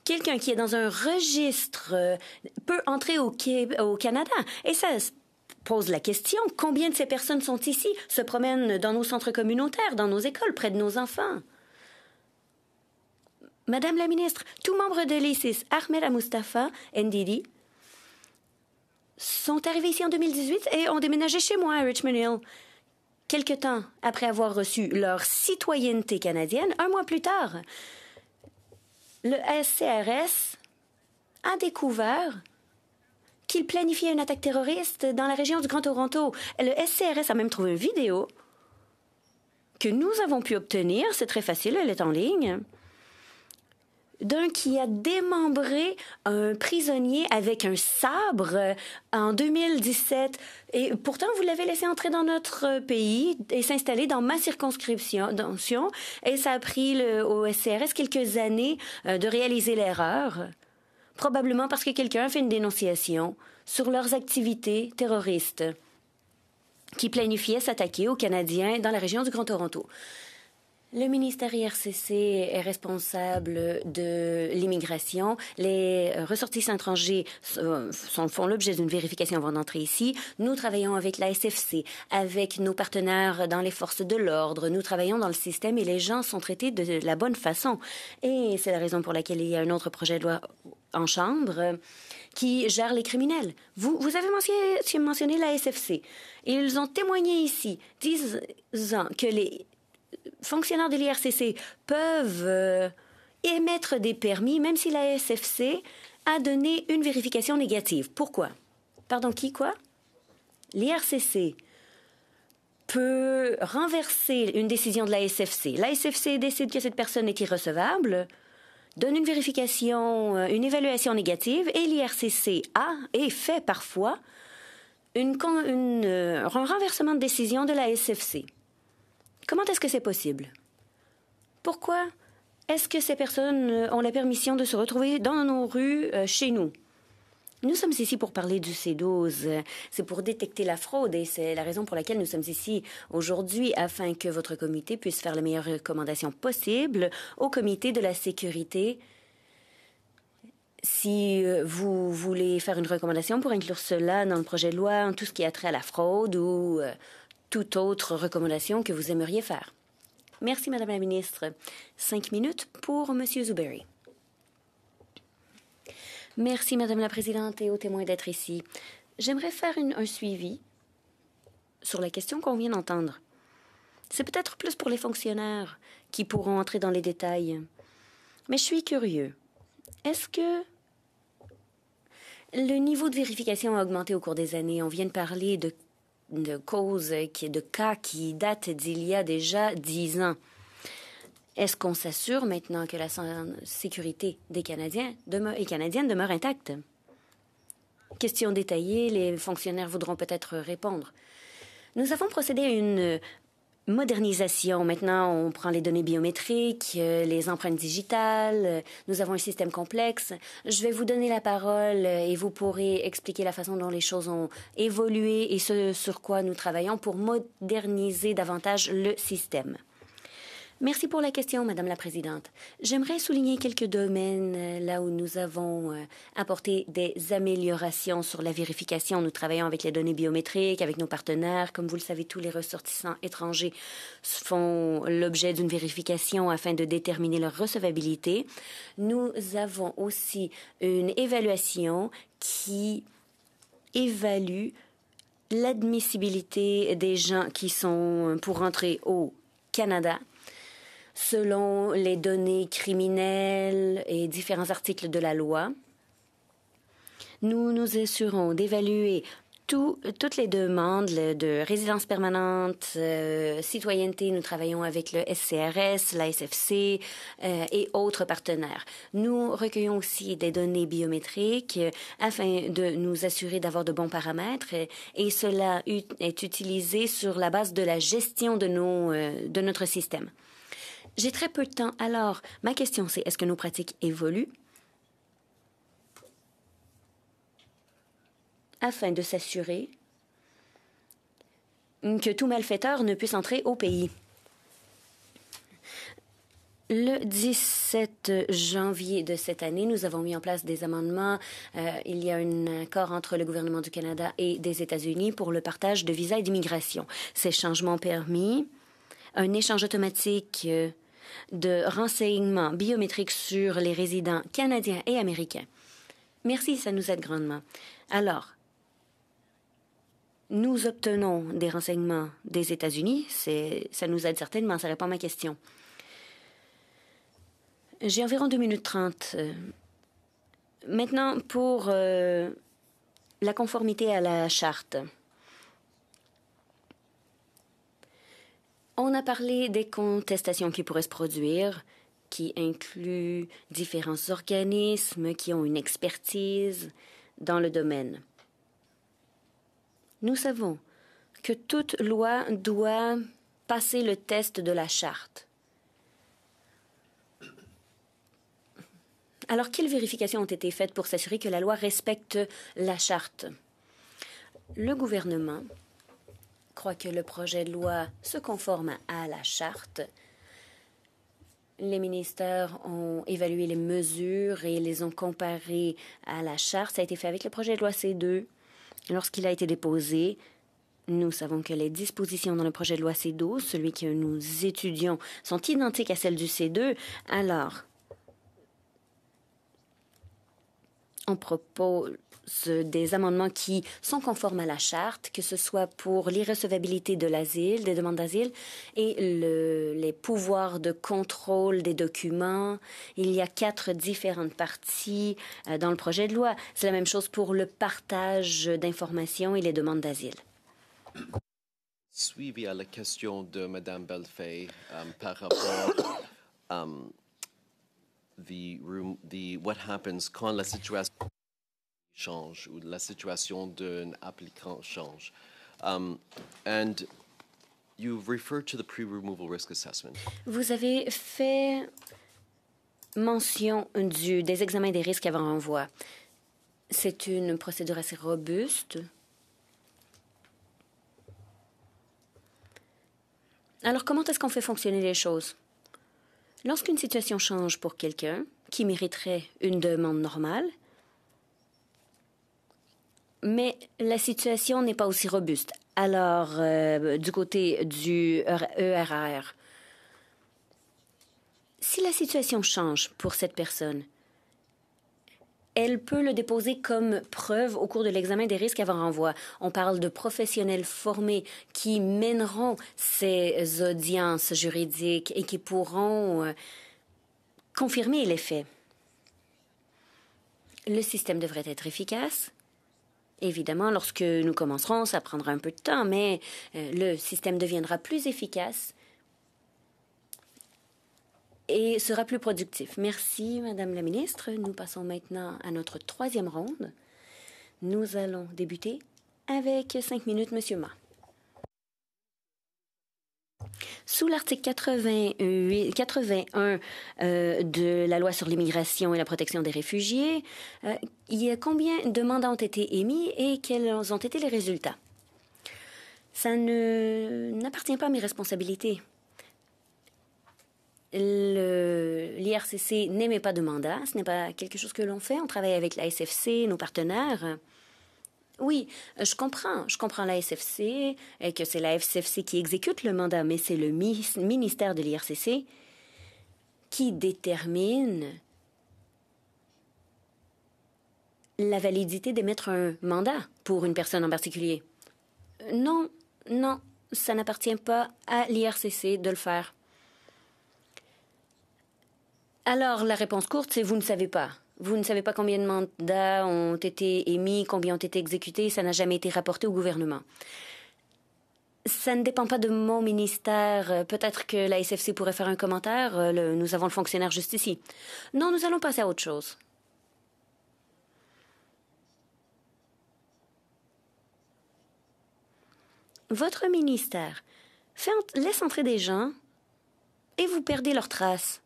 Quelqu'un qui est dans un registre peut entrer au Canada. Et ça pose la question, combien de ces personnes sont ici, se promènent dans nos centres communautaires, dans nos écoles, près de nos enfants? Madame la ministre, tout membre de l'ISIS, Ahmed Al-Mustafa, Ndidi, sont arrivés ici en 2018 et ont déménagé chez moi à Richmond Hill. Quelque temps après avoir reçu leur citoyenneté canadienne, un mois plus tard, le SCRS a découvert qu'il planifiait une attaque terroriste dans la région du Grand Toronto. Le SCRS a même trouvé une vidéo que nous avons pu obtenir, c'est très facile, elle est en ligne, d'un qui a démembré un prisonnier avec un sabre en 2017. Et pourtant, vous l'avez laissé entrer dans notre pays et s'installer dans ma circonscription. Et ça a pris au SCRS quelques années de réaliser l'erreur. Probablement parce que quelqu'un a fait une dénonciation sur leurs activités terroristes qui planifiaient s'attaquer aux Canadiens dans la région du Grand Toronto. Le ministère IRCC est responsable de l'immigration. Les ressortissants étrangers font l'objet d'une vérification avant d'entrer ici. Nous travaillons avec la SFC, avec nos partenaires dans les forces de l'ordre. Nous travaillons dans le système et les gens sont traités de la bonne façon. Et c'est la raison pour laquelle il y a un autre projet de loi en Chambre qui gère les criminels. Vous avez mentionné la SFC. Ils ont témoigné ici, disant que les fonctionnaires de l'IRCC peuvent émettre des permis, même si la SFC a donné une vérification négative. Pourquoi? Pardon, quoi? L'IRCC peut renverser une décision de la SFC. La SFC décide que cette personne est irrecevable. donne une vérification, une évaluation négative et l'IRCC a et fait parfois un renversement de décision de la SFC. Comment est-ce que c'est possible? Pourquoi est-ce que ces personnes ont la permission de se retrouver dans nos rues, chez nous? Nous sommes ici pour parler du C12. C'est pour détecter la fraude et c'est la raison pour laquelle nous sommes ici aujourd'hui afin que votre comité puisse faire les meilleures recommandations possibles au comité de la sécurité. Si vous voulez faire une recommandation pour inclure cela dans le projet de loi, en tout ce qui a trait à la fraude ou toute autre recommandation que vous aimeriez faire. Merci, Madame la ministre. 5 minutes pour Monsieur Zuberi. Merci, Madame la Présidente, et aux témoins d'être ici. J'aimerais faire un suivi sur la question qu'on vient d'entendre. C'est peut-être plus pour les fonctionnaires qui pourront entrer dans les détails. Mais je suis curieux. Est-ce que le niveau de vérification a augmenté au cours des années? On vient de parler de causes, de cas qui datent d'il y a déjà 10 ans. Est-ce qu'on s'assure maintenant que la sécurité des Canadiens et Canadiennes demeure intacte? Question détaillée, les fonctionnaires voudront peut-être répondre. Nous avons procédé à une modernisation. Maintenant, on prend les données biométriques, les empreintes digitales. Nous avons un système complexe. Je vais vous donner la parole et vous pourrez expliquer la façon dont les choses ont évolué et ce sur quoi nous travaillons pour moderniser davantage le système. Merci pour la question, Madame la Présidente. J'aimerais souligner quelques domaines là où nous avons apporté des améliorations sur la vérification. Nous travaillons avec les données biométriques, avec nos partenaires. Comme vous le savez, tous les ressortissants étrangers font l'objet d'une vérification afin de déterminer leur recevabilité. Nous avons aussi une évaluation qui évalue l'admissibilité des gens qui sont pour entrer au Canada selon les données criminelles et différents articles de la loi. Nous nous assurons d'évaluer toutes les demandes de résidence permanente, citoyenneté. Nous travaillons avec le SCRS, la SFC et autres partenaires. Nous recueillons aussi des données biométriques afin de nous assurer d'avoir de bons paramètres et cela est utilisé sur la base de la gestion de notre système. J'ai très peu de temps, alors ma question c'est, est-ce que nos pratiques évoluent afin de s'assurer que tout malfaiteur ne puisse entrer au pays? Le 17 janvier de cette année, nous avons mis en place des amendements. Il y a un accord entre le gouvernement du Canada et des États-Unis pour le partage de visas et d'immigration. Ces changements ont permis un échange automatique de renseignements biométriques sur les résidents canadiens et américains. Merci, ça nous aide grandement. Alors, nous obtenons des renseignements des États-Unis. Ça nous aide certainement, ça répond à ma question. J'ai environ 2 minutes 30. Maintenant, pour la conformité à la charte. On a parlé des contestations qui pourraient se produire, qui incluent différents organismes qui ont une expertise dans le domaine. Nous savons que toute loi doit passer le test de la charte. Alors, quelles vérifications ont été faites pour s'assurer que la loi respecte la charte? Le gouvernement croit que le projet de loi se conforme à la charte. Les ministères ont évalué les mesures et les ont comparées à la charte. Ça a été fait avec le projet de loi C2. Lorsqu'il a été déposé, nous savons que les dispositions dans le projet de loi C12, celui que nous étudions, sont identiques à celles du C2. Alors, on propose des amendements qui sont conformes à la charte, que ce soit pour l'irrecevabilité de l'asile, des demandes d'asile, et les pouvoirs de contrôle des documents. Il y a 4 différentes parties dans le projet de loi. C'est la même chose pour le partage d'informations et les demandes d'asile. Suivi à la question de Mme Bellefeuille par rapport what happens quand la situation change ou la situation d'un applicant change. And you've referred to the pre-removal risk assessment. Vous avez fait mention des examens des risques avant renvoi. C'est une procédure assez robuste. Alors, comment est-ce qu'on fait fonctionner les choses? Lorsqu'une situation change pour quelqu'un qui mériterait une demande normale, mais la situation n'est pas aussi robuste. Alors, du côté du ERR, si la situation change pour cette personne, elle peut le déposer comme preuve au cours de l'examen des risques avant renvoi. On parle de professionnels formés qui mèneront ces audiences juridiques et qui pourront confirmer les faits. Le système devrait être efficace. Évidemment, lorsque nous commencerons, ça prendra un peu de temps, mais le système deviendra plus efficace et sera plus productif. Merci, Madame la ministre. Nous passons maintenant à notre troisième ronde. Nous allons débuter avec 5 minutes, Monsieur Ma. Sous l'article 81 de la loi sur l'immigration et la protection des réfugiés, il y a combien de mandats ont été émis et quels ont été les résultats? Ça n'appartient pas à mes responsabilités. L'IRCC n'émet pas de mandat. Ce n'est pas quelque chose que l'on fait. On travaille avec la SFC, nos partenaires. Oui, je comprends la SFC et que c'est la SFC qui exécute le mandat, mais c'est le ministère de l'IRCC qui détermine la validité d'émettre un mandat pour une personne en particulier. Non, ça n'appartient pas à l'IRCC de le faire. Alors, la réponse courte, c'est vous ne savez pas. Vous ne savez pas combien de mandats ont été émis, combien ont été exécutés, ça n'a jamais été rapporté au gouvernement. Ça ne dépend pas de mon ministère. Peut-être que la SFC pourrait faire un commentaire. Nous avons le fonctionnaire juste ici. Non, nous allons passer à autre chose. Votre ministère laisse entrer des gens et vous perdez leurs traces.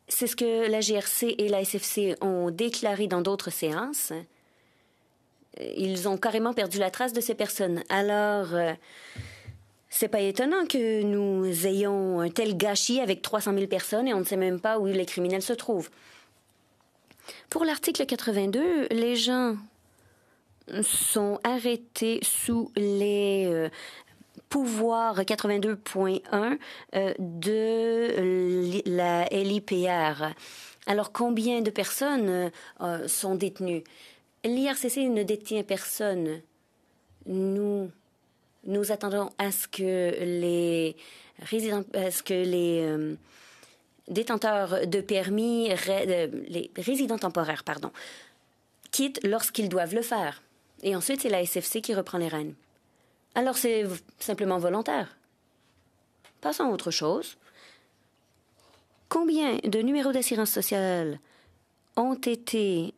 C'est ce que la GRC et la SFC ont déclaré dans d'autres séances. Ils ont carrément perdu la trace de ces personnes. Alors, c'est pas étonnant que nous ayons un tel gâchis avec 300 000 personnes et on ne sait même pas où les criminels se trouvent. Pour l'article 82, les gens sont arrêtés sous les pouvoir 82.1 de la LIPR. Alors, combien de personnes sont détenues? L'IRCC ne détient personne. Nous attendons à ce que les détenteurs de permis, les résidents temporaires, quittent lorsqu'ils doivent le faire. Et ensuite, c'est la SFC qui reprend les rênes. Alors, c'est simplement volontaire. Passons à autre chose. Combien de numéros d'assurance sociale ont été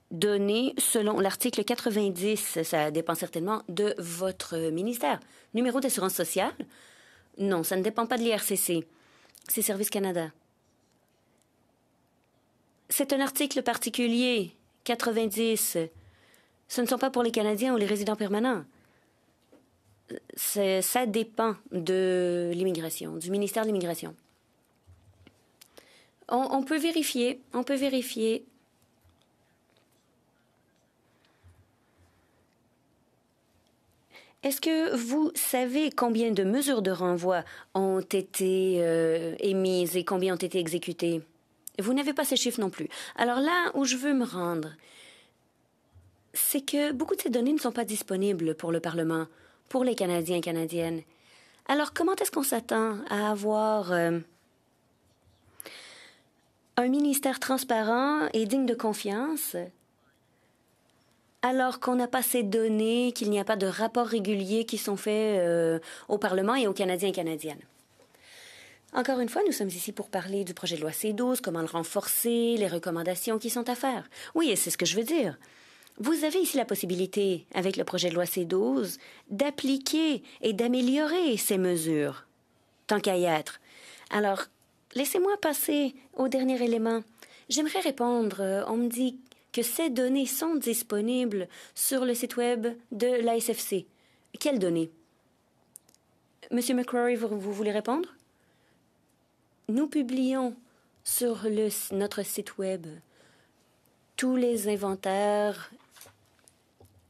donnés selon l'article 90? Ça dépend certainement de votre ministère. Numéro d'assurance sociale? Non, ça ne dépend pas de l'IRCC. C'est Service Canada. C'est un article particulier, 90. Ce ne sont pas pour les Canadiens ou les résidents permanents. Ça dépend de l'immigration, du ministère de l'immigration. On peut vérifier, Est-ce que vous savez combien de mesures de renvoi ont été émises et combien ont été exécutées? Vous n'avez pas ces chiffres non plus. Alors là où je veux me rendre, c'est que beaucoup de ces données ne sont pas disponibles pour le Parlement, pour les Canadiens et Canadiennes. Alors, comment est-ce qu'on s'attend à avoir un ministère transparent et digne de confiance alors qu'on n'a pas ces données, qu'il n'y a pas de rapports réguliers qui sont faits au Parlement et aux Canadiens et Canadiennes? Encore une fois, nous sommes ici pour parler du projet de loi C-12, comment le renforcer, les recommandations qui sont à faire. Oui, et c'est ce que je veux dire. Vous avez ici la possibilité, avec le projet de loi C-12, d'appliquer et d'améliorer ces mesures, tant qu'à y être. Alors, laissez-moi passer au dernier élément. J'aimerais répondre. On me dit que ces données sont disponibles sur le site Web de l'ASFC. Quelles données? Monsieur McCrory, vous voulez répondre? Nous publions sur notre site Web tous les inventaires,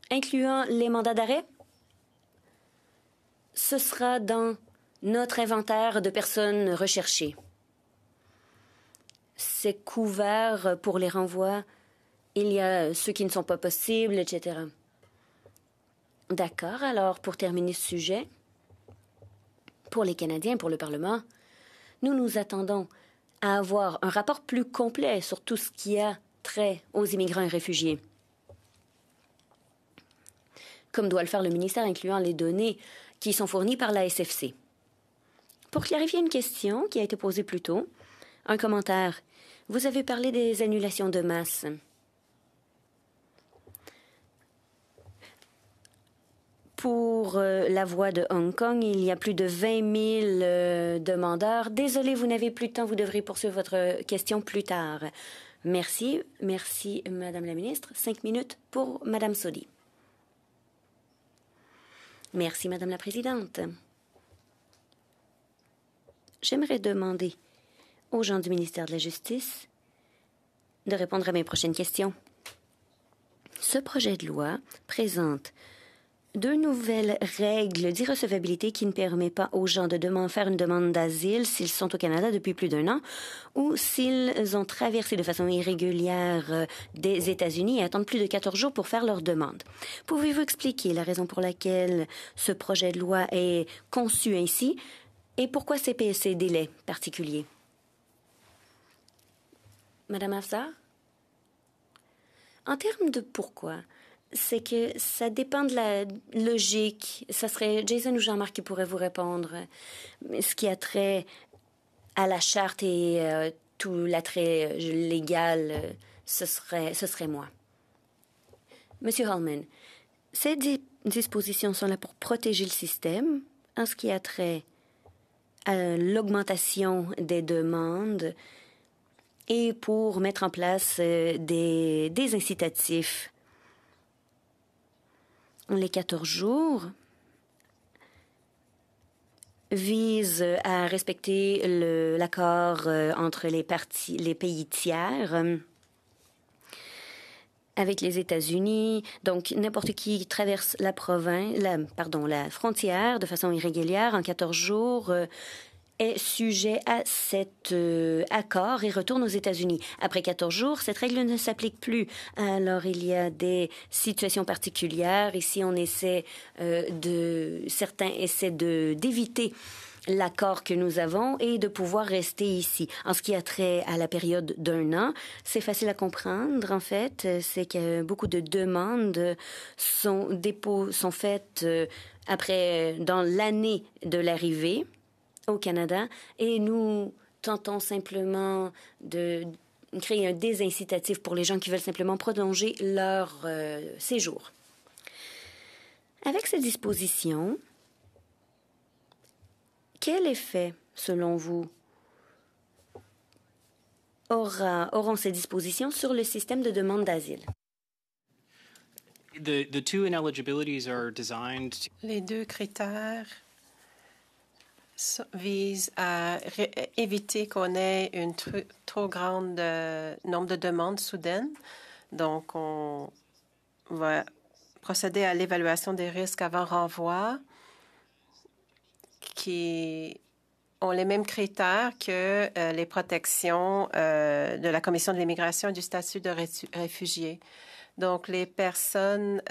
incluant les mandats d'arrêt. Ce sera dans notre inventaire de personnes recherchées. C'est couvert pour les renvois. Il y a ceux qui ne sont pas possibles, etc. D'accord. Alors, pour terminer ce sujet, pour les Canadiens, pour le Parlement, nous nous attendons à avoir un rapport plus complet sur tout ce qui a trait aux immigrants et réfugiés, comme doit le faire le ministère, incluant les données qui sont fournies par la SFC. Pour clarifier une question qui a été posée plus tôt, un commentaire. Vous avez parlé des annulations de masse. Pour la voie de Hong Kong, il y a plus de 20 000 demandeurs. Désolé, vous n'avez plus de temps. Vous devrez poursuivre votre question plus tard. Merci. Merci, Madame la ministre. 5 minutes pour Madame Sodi. Merci, Madame la Présidente. J'aimerais demander aux gens du ministère de la Justice de répondre à mes prochaines questions. Ce projet de loi présente 2 nouvelles règles d'irrecevabilité qui ne permettent pas aux gens de faire une demande d'asile s'ils sont au Canada depuis plus d'1 an ou s'ils ont traversé de façon irrégulière des États-Unis et attendent plus de 14 jours pour faire leur demande. Pouvez-vous expliquer la raison pour laquelle ce projet de loi est conçu ainsi et pourquoi ces délais particuliers? Madame Afzal? En termes de pourquoi, c'est que ça dépend de la logique. Ça serait Jason ou Jean-Marc qui pourrait vous répondre. Ce qui a trait à la charte et tout l'attrait légal, ce serait moi. Monsieur Holman, ces dispositions sont là pour protéger le système en ce qui a trait à l'augmentation des demandes et pour mettre en place des incitatifs. Les 14 jours visent à respecter l'accord entre les pays tiers avec les États-Unis. Donc, n'importe qui traverse la frontière de façon irrégulière en 14 jours est sujet à cet accord et retourne aux États-Unis. Après 14 jours, cette règle ne s'applique plus. Alors, il y a des situations particulières. Ici, certains essaient d'éviter l'accord que nous avons et de pouvoir rester ici. En ce qui a trait à la période d'1 an, c'est facile à comprendre, en fait. C'est que beaucoup de demandes sont faites dans l'année de l'arrivée au Canada, et nous tentons simplement de créer un désincitatif pour les gens qui veulent simplement prolonger leur séjour. Avec ces dispositions, quel effet, selon vous, auront ces dispositions sur le système de demande d'asile? The two ineligibilities are designed Les 2 critères vise à éviter qu'on ait une trop grande nombre de demandes soudaines. Donc, on va procéder à l'évaluation des risques avant renvoi qui ont les mêmes critères que les protections de la Commission de l'immigration et du statut de réfugié. Donc, les personnes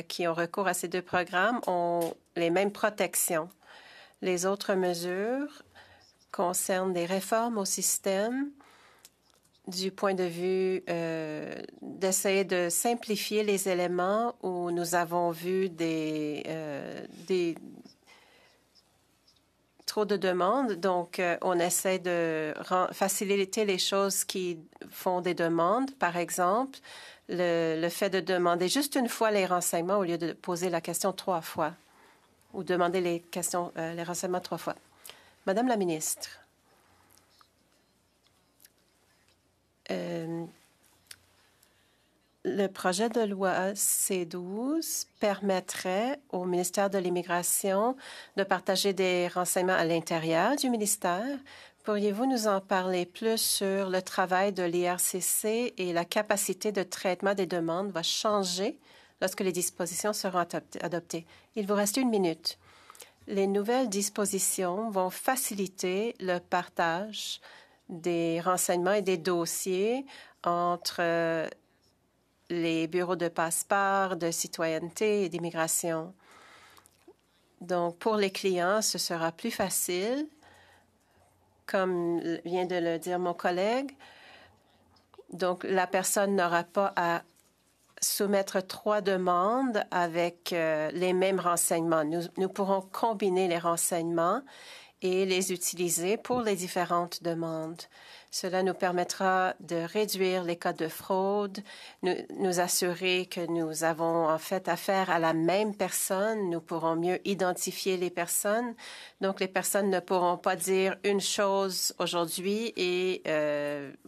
qui ont recours à ces 2 programmes ont les mêmes protections. Les autres mesures concernent des réformes au système du point de vue d'essayer de simplifier les éléments où nous avons vu trop de demandes. Donc, on essaie de faciliter les choses qui font des demandes. Par exemple, le fait de demander juste une fois les renseignements au lieu de poser la question 3 fois ou demander les renseignements 3 fois. Madame la ministre, le projet de loi C-12 permettrait au ministère de l'Immigration de partager des renseignements à l'intérieur du ministère. Pourriez-vous nous en parler plus sur le travail de l'IRCC et la capacité de traitement des demandes va changer lorsque les dispositions seront adoptées? Il vous reste 1 minute. Les nouvelles dispositions vont faciliter le partage des renseignements et des dossiers entre les bureaux de passeport, de citoyenneté et d'immigration. Donc, pour les clients, ce sera plus facile, comme vient de le dire mon collègue. Donc, la personne n'aura pas à soumettre 3 demandes avec les mêmes renseignements. Nous pourrons combiner les renseignements et les utiliser pour les différentes demandes. Cela nous permettra de réduire les cas de fraude, nous assurer que nous avons en fait affaire à la même personne. Nous pourrons mieux identifier les personnes. Donc, les personnes ne pourront pas dire une chose aujourd'hui et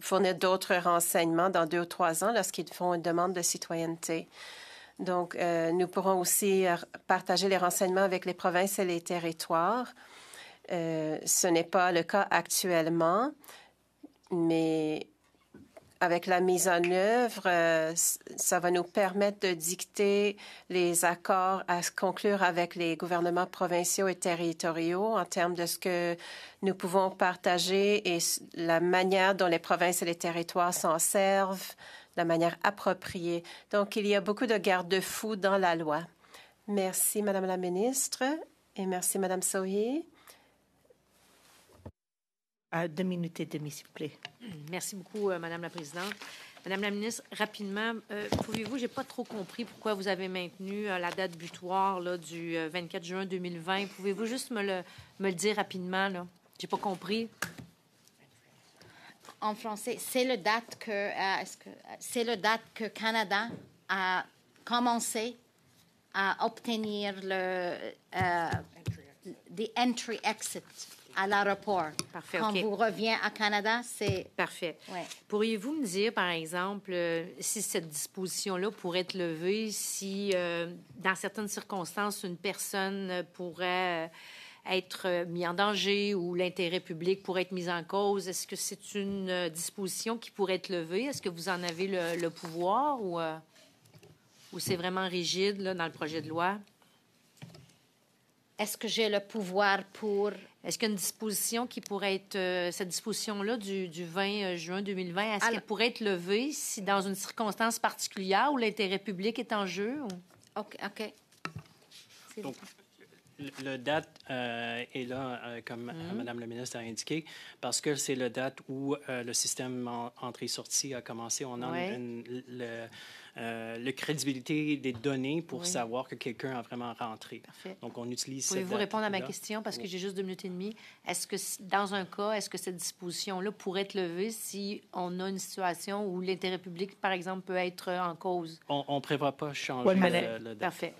fournir d'autres renseignements dans 2 ou 3 ans lorsqu'ils font une demande de citoyenneté. Donc, nous pourrons aussi partager les renseignements avec les provinces et les territoires. Ce n'est pas le cas actuellement, mais avec la mise en œuvre, ça va nous permettre de dicter les accords à conclure avec les gouvernements provinciaux et territoriaux en termes de ce que nous pouvons partager et la manière dont les provinces et les territoires s'en servent, la manière appropriée. Donc, il y a beaucoup de garde-fous dans la loi. Merci, Madame la ministre, et merci, Madame Sohi. 2 minutes et demie, s'il vous plaît. Merci beaucoup, Madame la présidente. Madame la ministre, rapidement, pouvez-vous, j'ai pas trop compris pourquoi vous avez maintenu la date butoir là, du 24 juin 2020. Pouvez-vous juste me le dire rapidement, là? J'ai pas compris. En français, c'est le date que Canada a commencé à obtenir the entry-exit à l'aéroport. Parfait. Quand OK. vous revenez à Canada, c'est... Parfait. Ouais. Pourriez-vous me dire, par exemple, si cette disposition-là pourrait être levée, si, dans certaines circonstances, une personne pourrait être mise en danger ou l'intérêt public pourrait être mis en cause? Est-ce que c'est une disposition qui pourrait être levée? Est-ce que vous en avez le pouvoir ou c'est vraiment rigide là, dans le projet de loi? Est-ce que j'ai le pouvoir pour... Est-ce qu'il y a une disposition qui pourrait être... cette disposition-là du 20 juin 2020, est-ce qu'elle pourrait être levée si dans une circonstance particulière où l'intérêt public est en jeu? Ou... OK. Donc, le date est là, comme Madame la ministre a indiqué, parce que c'est le date où le système entrée-sortie a commencé. On a la crédibilité des données pour savoir que quelqu'un a vraiment rentré. Parfait. Donc, on utilise cette Pouvez-vous répondre à ma date-là. question, parce que j'ai juste 2 minutes et demie. Est-ce que, dans un cas, est-ce que cette disposition-là pourrait être levée si on a une situation où l'intérêt public, par exemple, peut être en cause? On ne prévoit pas changer le date. Parfait.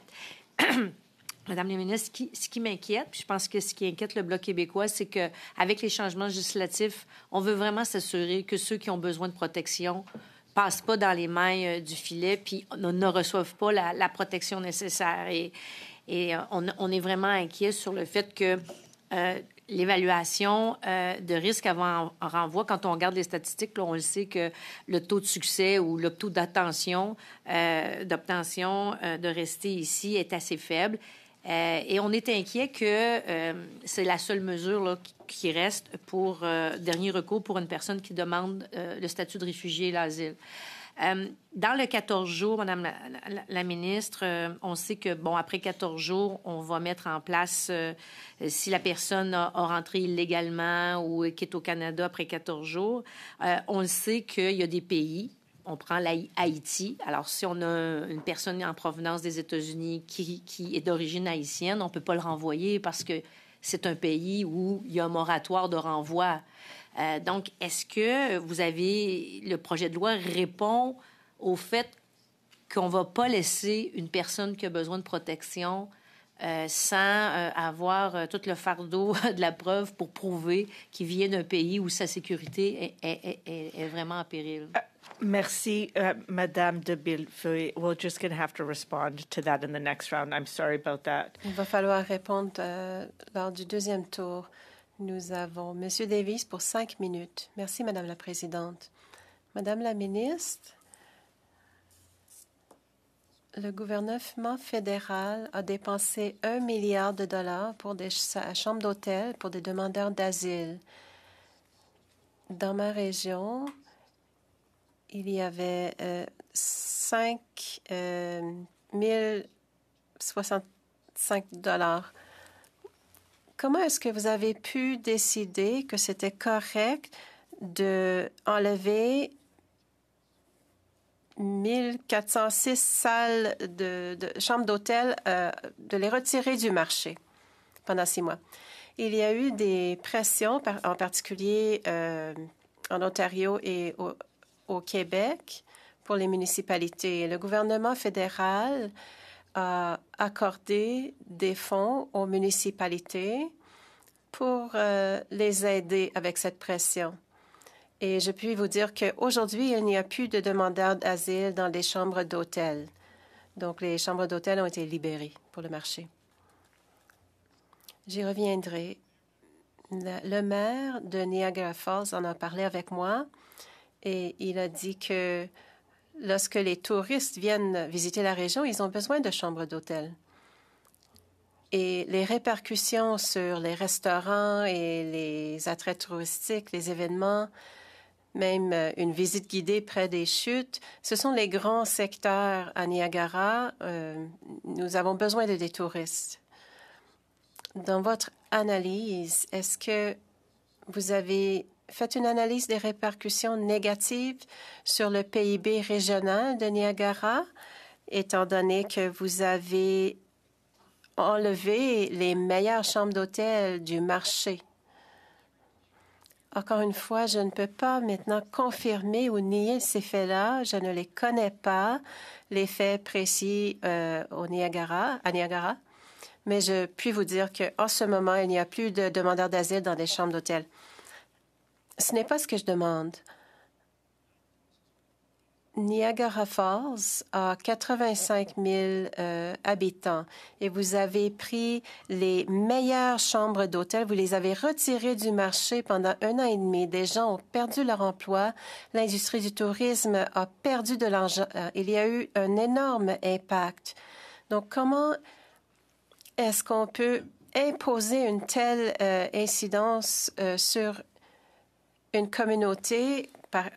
Madame la ministre, ce qui m'inquiète, puis je pense que ce qui inquiète le Bloc québécois, c'est qu'avec les changements législatifs, on veut vraiment s'assurer que ceux qui ont besoin de protection passent pas dans les mailles du filet puis ne reçoivent pas la protection nécessaire. Et on est vraiment inquiet sur le fait que l'évaluation de risque avant en renvoi, quand on regarde les statistiques, là, on le sait que le taux de succès ou le taux d'obtention de rester ici est assez faible. Et on est inquiet que c'est la seule mesure là, qui reste pour dernier recours pour une personne qui demande le statut de réfugié et l'asile. Dans le 14 jours, Madame la ministre, on sait que, bon, après 14 jours, on va mettre en place, si la personne a rentré illégalement ou quitte au Canada après 14 jours, on le sait qu'il y a des pays. On prend Haïti. Alors, si on a une personne en provenance des États-Unis qui est d'origine haïtienne, on ne peut pas le renvoyer parce que c'est un pays où il y a un moratoire de renvoi. Donc, est-ce que le projet de loi répond au fait qu'on ne va pas laisser une personne qui a besoin de protection sans avoir tout le fardeau de la preuve pour prouver qu'il vient d'un pays où sa sécurité est vraiment en péril? Merci, Madame de Bellefeuille. We're just going to have to respond to that in the next round. I'm sorry about that. Il va falloir répondre lors du deuxième tour. Nous avons M. Davis pour 5 minutes. Merci, Madame la Présidente. Madame la Ministre, le gouvernement fédéral a dépensé 1 milliard de dollars pour des chambres d'hôtel pour des demandeurs d'asile. Dans ma région, il y avait 5 065 dollars. Comment est-ce que vous avez pu décider que c'était correct d'enlever 1406 salles de chambres d'hôtel, de les retirer du marché pendant 6 mois? Il y a eu des pressions, en particulier en Ontario et au Québec, pour les municipalités. Le gouvernement fédéral a accordé des fonds aux municipalités pour les aider avec cette pression. Et je puis vous dire qu'aujourd'hui, il n'y a plus de demandeurs d'asile dans les chambres d'hôtel. Donc, les chambres d'hôtel ont été libérées pour le marché. J'y reviendrai. Le maire de Niagara Falls en a parlé avec moi et il a dit que lorsque les touristes viennent visiter la région, ils ont besoin de chambres d'hôtel. Et les répercussions sur les restaurants et les attraits touristiques, les événements, même une visite guidée près des chutes, ce sont les grands secteurs à Niagara. Nous avons besoin de des touristes. Dans votre analyse, est-ce que vous avez fait une analyse des répercussions négatives sur le PIB régional de Niagara, étant donné que vous avez enlevé les meilleures chambres d'hôtel du marché? Encore une fois, je ne peux pas maintenant confirmer ou nier ces faits-là. Je ne les connais pas, les faits précis à Niagara. Mais je puis vous dire qu'en ce moment, il n'y a plus de demandeurs d'asile dans les chambres d'hôtel. Ce n'est pas ce que je demande. Niagara Falls a 85 000 habitants et vous avez pris les meilleures chambres d'hôtel, vous les avez retirées du marché pendant 1 an et demi. Des gens ont perdu leur emploi, l'industrie du tourisme a perdu de l'argent. Il y a eu un énorme impact. Donc, comment est-ce qu'on peut imposer une telle incidence sur une communauté par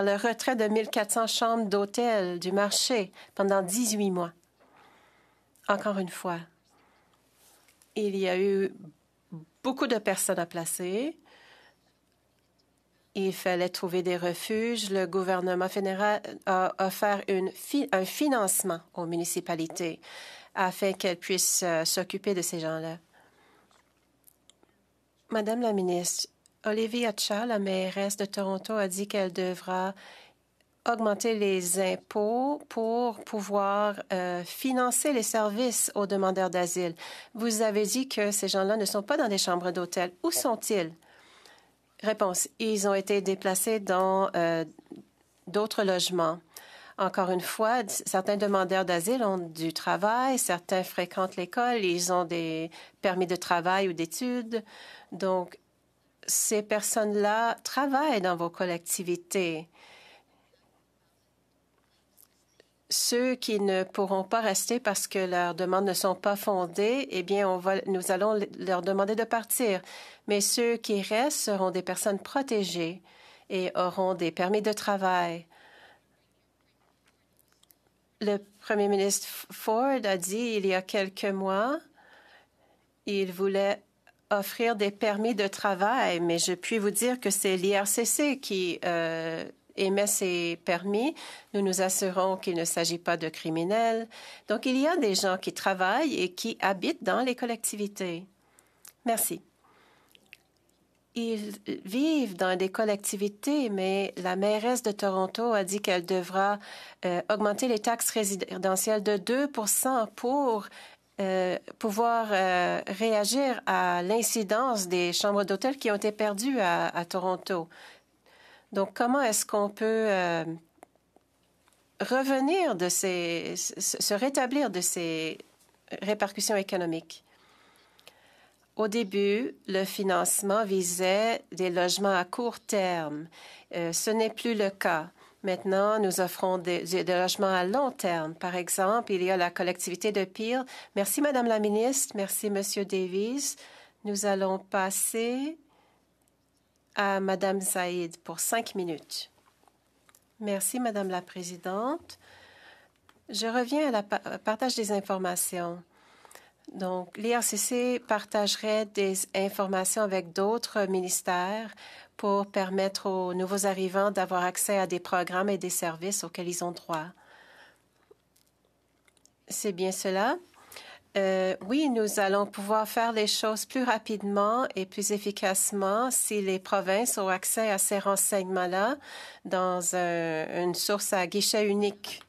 le retrait de 1400 chambres d'hôtel du marché pendant 18 mois? Encore une fois, il y a eu beaucoup de personnes à placer. Il fallait trouver des refuges. Le gouvernement fédéral a offert un financement aux municipalités afin qu'elles puissent s'occuper de ces gens-là. Madame la ministre, Olivia Cha, la mairesse de Toronto, a dit qu'elle devra augmenter les impôts pour pouvoir financer les services aux demandeurs d'asile. Vous avez dit que ces gens-là ne sont pas dans des chambres d'hôtel. Où sont-ils? Réponse, ils ont été déplacés dans d'autres logements. Encore une fois, certains demandeurs d'asile ont du travail, certains fréquentent l'école, ils ont des permis de travail ou d'études. Donc, ces personnes-là travaillent dans vos collectivités. Ceux qui ne pourront pas rester parce que leurs demandes ne sont pas fondées, eh bien, nous allons leur demander de partir. Mais ceux qui restent seront des personnes protégées et auront des permis de travail. Le premier ministre Ford a dit il y a quelques mois, il voulait offrir des permis de travail, mais je puis vous dire que c'est l'IRCC qui émet ces permis, nous nous assurons qu'il ne s'agit pas de criminels. Donc, il y a des gens qui travaillent et qui habitent dans les collectivités. Merci. Ils vivent dans des collectivités, mais la mairesse de Toronto a dit qu'elle devra augmenter les taxes résidentielles de 2 pour pouvoir réagir à l'incidence des chambres d'hôtel qui ont été perdues à Toronto. Donc, comment est-ce qu'on peut revenir de se rétablir de ces répercussions économiques? Au début, le financement visait des logements à court terme. Ce n'est plus le cas. Maintenant, nous offrons des logements à long terme. Par exemple, il y a la collectivité de Peel. Merci, Madame la ministre. Merci, Monsieur Davies. Nous allons passer à Madame Saïd pour 5 minutes. Merci, Madame la Présidente. Je reviens à partage des informations. Donc, l'IRCC partagerait des informations avec d'autres ministères pour permettre aux nouveaux arrivants d'avoir accès à des programmes et des services auxquels ils ont droit. C'est bien cela? Oui, nous allons pouvoir faire les choses plus rapidement et plus efficacement si les provinces ont accès à ces renseignements-là dans une source à guichet unique.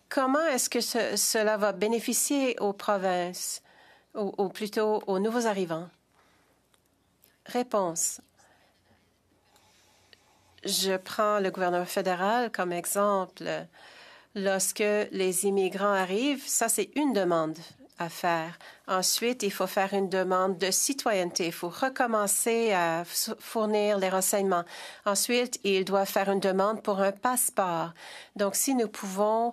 Comment est-ce que cela va bénéficier aux provinces, ou plutôt aux nouveaux arrivants? Réponse. Je prends le gouvernement fédéral comme exemple. Lorsque les immigrants arrivent, ça, c'est une demande à faire. Ensuite, il faut faire une demande de citoyenneté. Il faut recommencer à fournir les renseignements. Ensuite, il doit faire une demande pour un passeport. Donc, si nous pouvons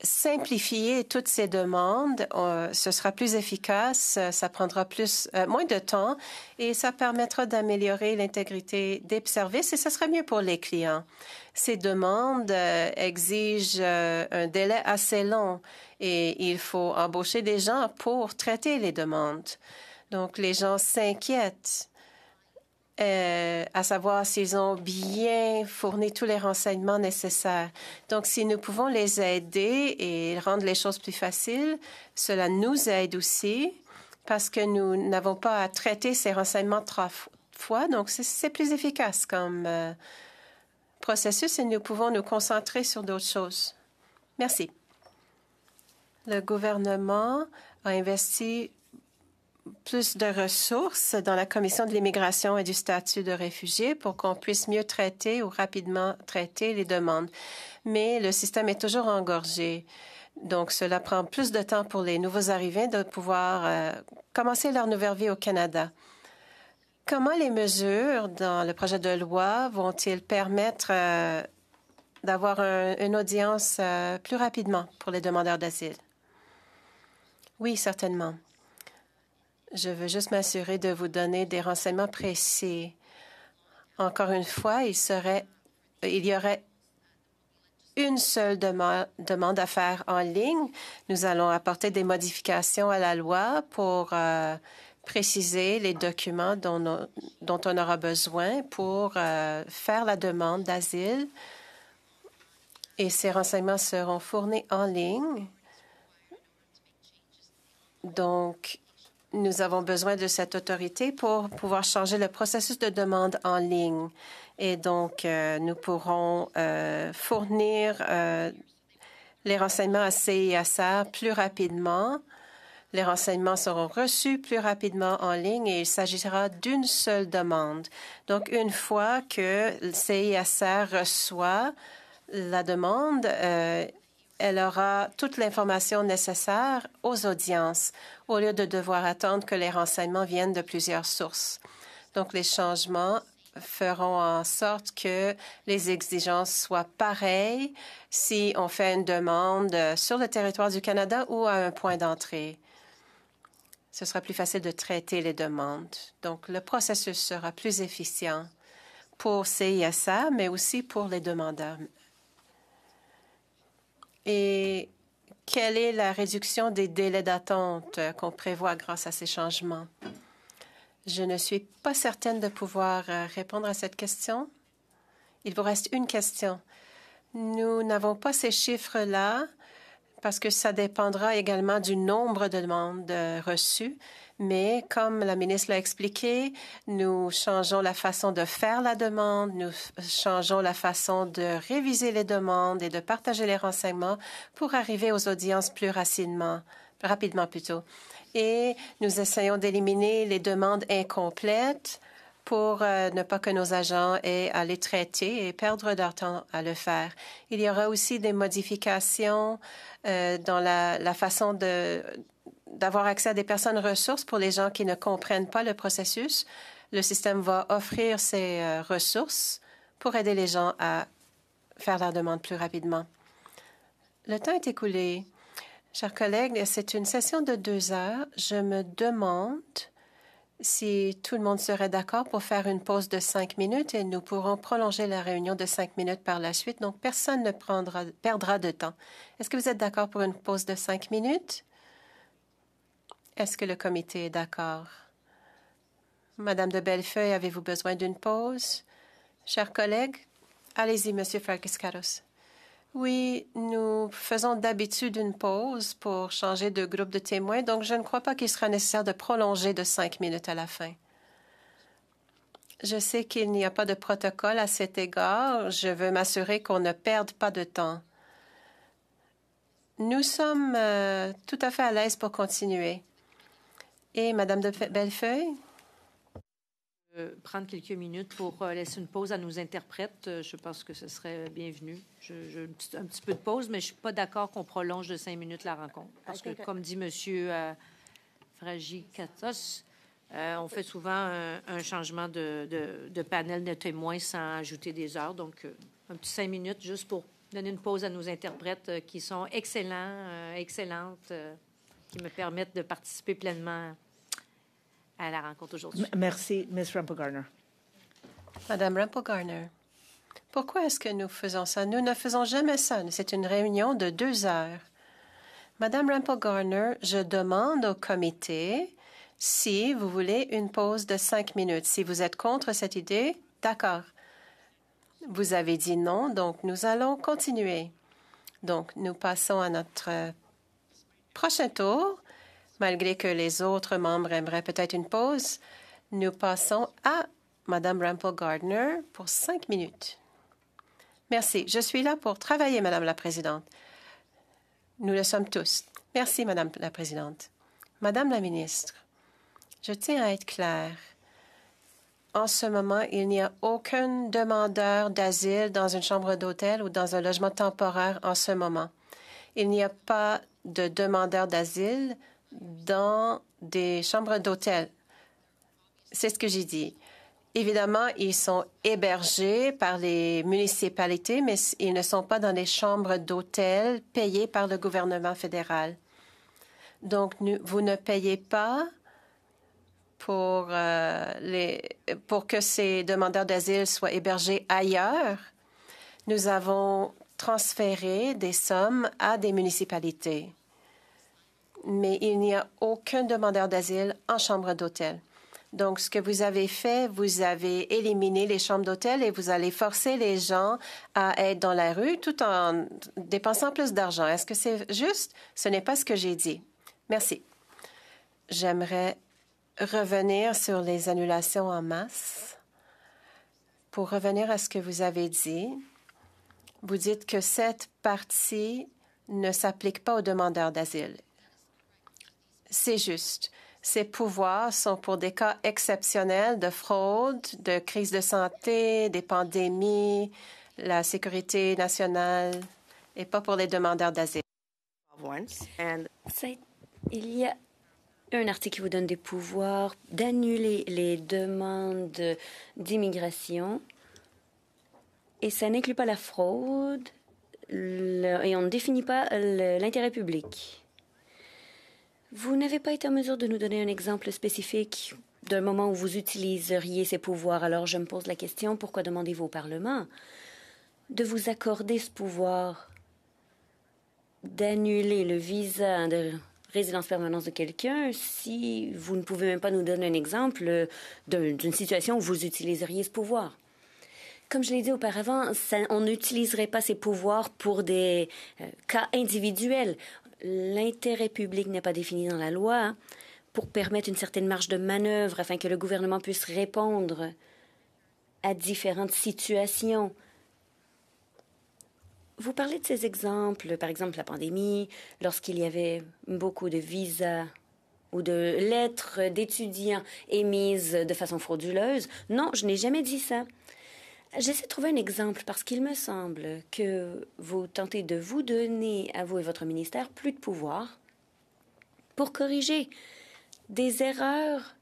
simplifier toutes ces demandes, ce sera plus efficace, ça prendra moins de temps et ça permettra d'améliorer l'intégrité des services et ce sera mieux pour les clients. Ces demandes exigent un délai assez long et il faut embaucher des gens pour traiter les demandes. Donc, les gens s'inquiètent à savoir s'ils ont bien fourni tous les renseignements nécessaires. Donc, si nous pouvons les aider et rendre les choses plus faciles, cela nous aide aussi parce que nous n'avons pas à traiter ces renseignements 3 fois. Donc, c'est plus efficace comme processus et nous pouvons nous concentrer sur d'autres choses. Merci. Le gouvernement a investi plus de ressources dans la Commission de l'immigration et du statut de réfugié pour qu'on puisse mieux traiter ou rapidement traiter les demandes. Mais le système est toujours engorgé. Donc, cela prend plus de temps pour les nouveaux arrivants de pouvoir commencer leur nouvelle vie au Canada. Comment les mesures dans le projet de loi vont-ils permettre d'avoir une audience plus rapidement pour les demandeurs d'asile? Oui, certainement. Je veux juste m'assurer de vous donner des renseignements précis. Encore une fois, il y aurait une seule demande à faire en ligne. Nous allons apporter des modifications à la loi pour préciser les documents dont on aura besoin pour faire la demande d'asile. Et ces renseignements seront fournis en ligne. Donc, nous avons besoin de cette autorité pour pouvoir changer le processus de demande en ligne. Et donc, nous pourrons fournir les renseignements à CISR plus rapidement. Les renseignements seront reçus plus rapidement en ligne et il s'agira d'une seule demande. Donc, une fois que CISR reçoit la demande, elle aura toute l'information nécessaire aux audiences, au lieu de devoir attendre que les renseignements viennent de plusieurs sources. Donc, les changements feront en sorte que les exigences soient pareilles si on fait une demande sur le territoire du Canada ou à un point d'entrée. Ce sera plus facile de traiter les demandes. Donc, le processus sera plus efficient pour CISA, mais aussi pour les demandeurs. Et quelle est la réduction des délais d'attente qu'on prévoit grâce à ces changements? Je ne suis pas certaine de pouvoir répondre à cette question. Il vous reste une question. Nous n'avons pas ces chiffres-là parce que ça dépendra également du nombre de demandes reçues. Mais comme la ministre l'a expliqué, nous changeons la façon de faire la demande, nous changeons la façon de réviser les demandes et de partager les renseignements pour arriver aux audiences plus rapidement plutôt. Et nous essayons d'éliminer les demandes incomplètes pour ne pas que nos agents aient à les traiter et perdre leur temps à le faire. Il y aura aussi des modifications dans la façon d'avoir accès à des personnes ressources pour les gens qui ne comprennent pas le processus. Le système va offrir ces ressources pour aider les gens à faire leur demande plus rapidement. Le temps est écoulé. Chers collègues, c'est une session de 2 heures. Je me demande si tout le monde serait d'accord pour faire une pause de 5 minutes et nous pourrons prolonger la réunion de 5 minutes par la suite. Donc, personne ne perdra de temps. Est-ce que vous êtes d'accord pour une pause de 5 minutes? Est-ce que le comité est d'accord? Madame de Bellefeuille, avez-vous besoin d'une pause? Chers collègues, allez-y, Monsieur Farkas-Karos. Oui, nous faisons d'habitude une pause pour changer de groupe de témoins, donc je ne crois pas qu'il sera nécessaire de prolonger de 5 minutes à la fin. Je sais qu'il n'y a pas de protocole à cet égard. Je veux m'assurer qu'on ne perde pas de temps. Nous sommes tout à fait à l'aise pour continuer. Et Madame de Bellefeuille? Prendre quelques minutes pour laisser une pause à nos interprètes. Je pense que ce serait bienvenu. Un petit peu de pause, mais je ne suis pas d'accord qu'on prolonge de 5 minutes la rencontre. Parce que, comme dit M. Fragikatos, on fait souvent un changement de panel de témoins sans ajouter des heures. Donc, un petit 5 minutes juste pour donner une pause à nos interprètes qui sont excellentes, qui me permettent de participer pleinement à la rencontre aujourd'hui. Merci, Ms. Rumpel-Garner. Madame Rumpel-Garner, pourquoi est-ce que nous faisons ça? Nous ne faisons jamais ça. C'est une réunion de 2 heures. Madame Rumpel-Garner, je demande au comité si vous voulez une pause de 5 minutes. Si vous êtes contre cette idée, d'accord. Vous avez dit non, donc nous allons continuer. Donc, nous passons à notre prochain tour. Malgré que les autres membres aimeraient peut-être une pause, nous passons à Madame Rumpel-Garner pour 5 minutes. Merci. Je suis là pour travailler, Madame la Présidente. Nous le sommes tous. Merci, Madame la Présidente. Madame la Ministre, je tiens à être claire. En ce moment, il n'y a aucun demandeur d'asile dans une chambre d'hôtel ou dans un logement temporaire en ce moment. Il n'y a pas de demandeurs d'asile dans des chambres d'hôtel. C'est ce que j'ai dit. Évidemment, ils sont hébergés par les municipalités, mais ils ne sont pas dans les chambres d'hôtel payées par le gouvernement fédéral. Donc, vous ne payez pas pour que ces demandeurs d'asile soient hébergés ailleurs. Nous avons transféré des sommes à des municipalités. Mais il n'y a aucun demandeur d'asile en chambre d'hôtel. Donc, ce que vous avez fait, vous avez éliminé les chambres d'hôtel et vous allez forcer les gens à être dans la rue tout en dépensant plus d'argent. Est-ce que c'est juste? Ce n'est pas ce que j'ai dit. Merci. J'aimerais revenir sur les annulations en masse. Pour revenir à ce que vous avez dit, vous dites que cette partie ne s'applique pas aux demandeurs d'asile. C'est juste. Ces pouvoirs sont pour des cas exceptionnels de fraude, de crise de santé, des pandémies, la sécurité nationale, et pas pour les demandeurs d'asile. Il y a un article qui vous donne des pouvoirs d'annuler les demandes d'immigration, et ça n'inclut pas la fraude, et on ne définit pas l'intérêt public. Vous n'avez pas été en mesure de nous donner un exemple spécifique d'un moment où vous utiliseriez ces pouvoirs. Alors, je me pose la question, pourquoi demandez-vous au Parlement de vous accorder ce pouvoir d'annuler le visa de résidence permanente de quelqu'un si vous ne pouvez même pas nous donner un exemple d'une situation où vous utiliseriez ce pouvoir? Comme je l'ai dit auparavant, on n'utiliserait pas ces pouvoirs pour des cas individuels. L'intérêt public n'est pas défini dans la loi pour permettre une certaine marge de manœuvre afin que le gouvernement puisse répondre à différentes situations. Vous parlez de ces exemples, par exemple la pandémie, lorsqu'il y avait beaucoup de visas ou de lettres d'étudiants émises de façon frauduleuse. Non, je n'ai jamais dit ça. J'essaie de trouver un exemple parce qu'il me semble que vous tentez de vous donner, à vous et votre ministère, plus de pouvoir pour corriger des erreurs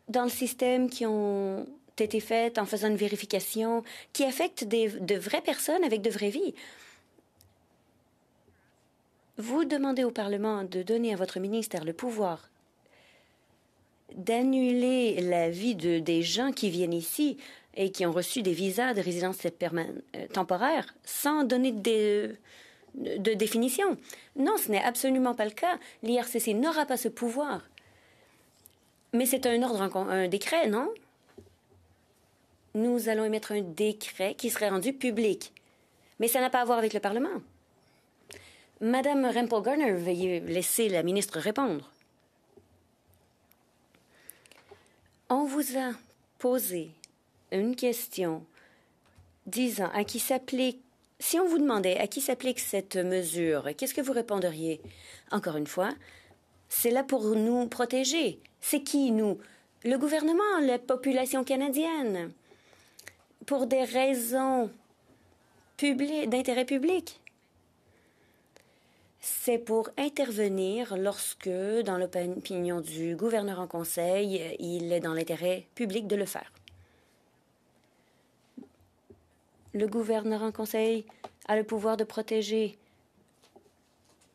dans le système qui ont été faites en faisant une vérification qui affecte de vraies personnes avec de vraies vies. Vous demandez au Parlement de donner à votre ministère le pouvoir d'annuler la vie des gens qui viennent ici et qui ont reçu des visas de résidence temporaire sans donner de définition. Non, ce n'est absolument pas le cas. L'IRCC n'aura pas ce pouvoir. Mais c'est un ordre, un décret, non? Nous allons émettre un décret qui serait rendu public. Mais ça n'a pas à voir avec le Parlement. Madame Rempel-Garner, veuillez laisser la ministre répondre. On vous a posé une question disant à qui s'applique. Si on vous demandait à qui s'applique cette mesure, qu'est-ce que vous répondriez? Encore une fois, c'est là pour nous protéger. C'est qui, nous? Le gouvernement, la population canadienne, pour des raisons d'intérêt public. C'est pour intervenir lorsque, dans l'opinion du gouverneur en conseil, il est dans l'intérêt public de le faire. Le gouverneur en conseil a le pouvoir de protéger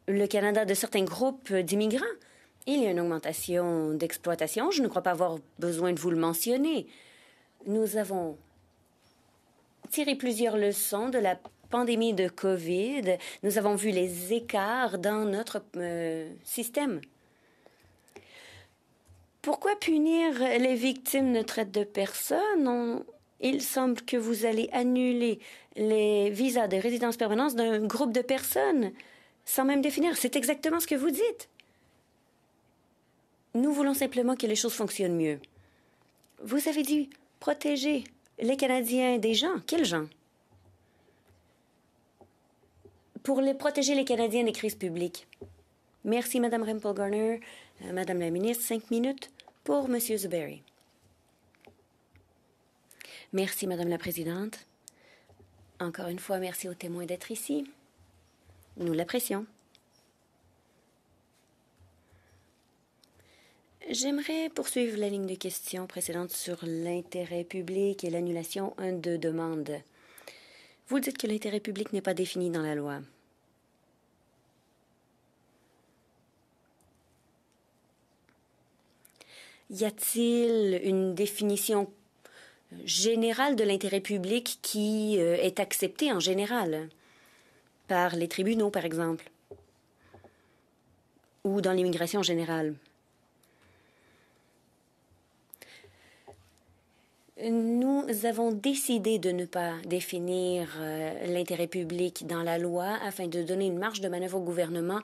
le Canada de certains groupes d'immigrants. Il y a une augmentation d'exploitation. Je ne crois pas avoir besoin de vous le mentionner. Nous avons tiré plusieurs leçons de la pandémie de COVID. Nous avons vu les écarts dans notre système. Pourquoi punir les victimes de traite de personnes? Il semble que vous allez annuler les visas de résidence permanente d'un groupe de personnes sans même définir. C'est exactement ce que vous dites. Nous voulons simplement que les choses fonctionnent mieux. Vous avez dit protéger les Canadiens des gens. Quels gens? Pour protéger les Canadiens des crises publiques. Merci, Madame Rempel-Garner. Madame la ministre, 5 minutes pour Monsieur Zuberry. Merci, Madame la Présidente. Encore une fois, merci aux témoins d'être ici. Nous l'apprécions. J'aimerais poursuivre la ligne de questions précédente sur l'intérêt public et l'annulation de demandes. Vous dites que l'intérêt public n'est pas défini dans la loi. Y a-t-il une définition générale de l'intérêt public qui est acceptée en général par les tribunaux, par exemple, ou dans l'immigration générale? Nous avons décidé de ne pas définir l'intérêt public dans la loi afin de donner une marge de manœuvre au gouvernement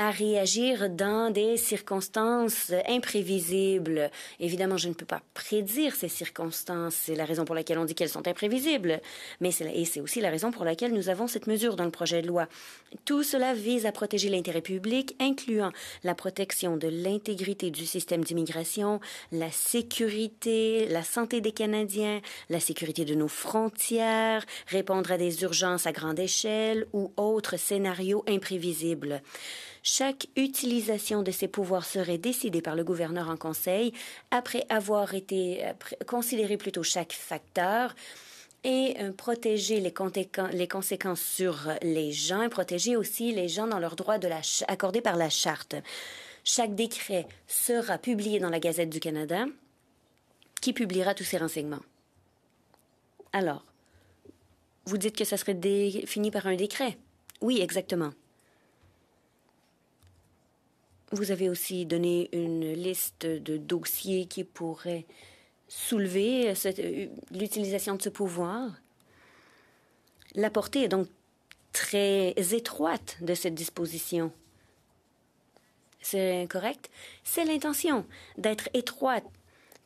à réagir dans des circonstances imprévisibles. Évidemment, je ne peux pas prédire ces circonstances. C'est la raison pour laquelle on dit qu'elles sont imprévisibles. Mais c'est aussi la raison pour laquelle nous avons cette mesure dans le projet de loi. Tout cela vise à protéger l'intérêt public, incluant la protection de l'intégrité du système d'immigration, la sécurité, la santé des Canadiens, la sécurité de nos frontières, répondre à des urgences à grande échelle ou autres scénarios imprévisibles. Chaque utilisation de ces pouvoirs serait décidée par le gouverneur en conseil après avoir été considéré plutôt chaque facteur et protéger les conséquences sur les gens et protéger aussi les gens dans leurs droits accordés par la Charte. Chaque décret sera publié dans la Gazette du Canada qui publiera tous ces renseignements. Alors, vous dites que ça serait défini par un décret? Oui, exactement. Vous avez aussi donné une liste de dossiers qui pourraient soulever l'utilisation de ce pouvoir. La portée est donc très étroite de cette disposition. C'est correct? C'est l'intention d'être étroite.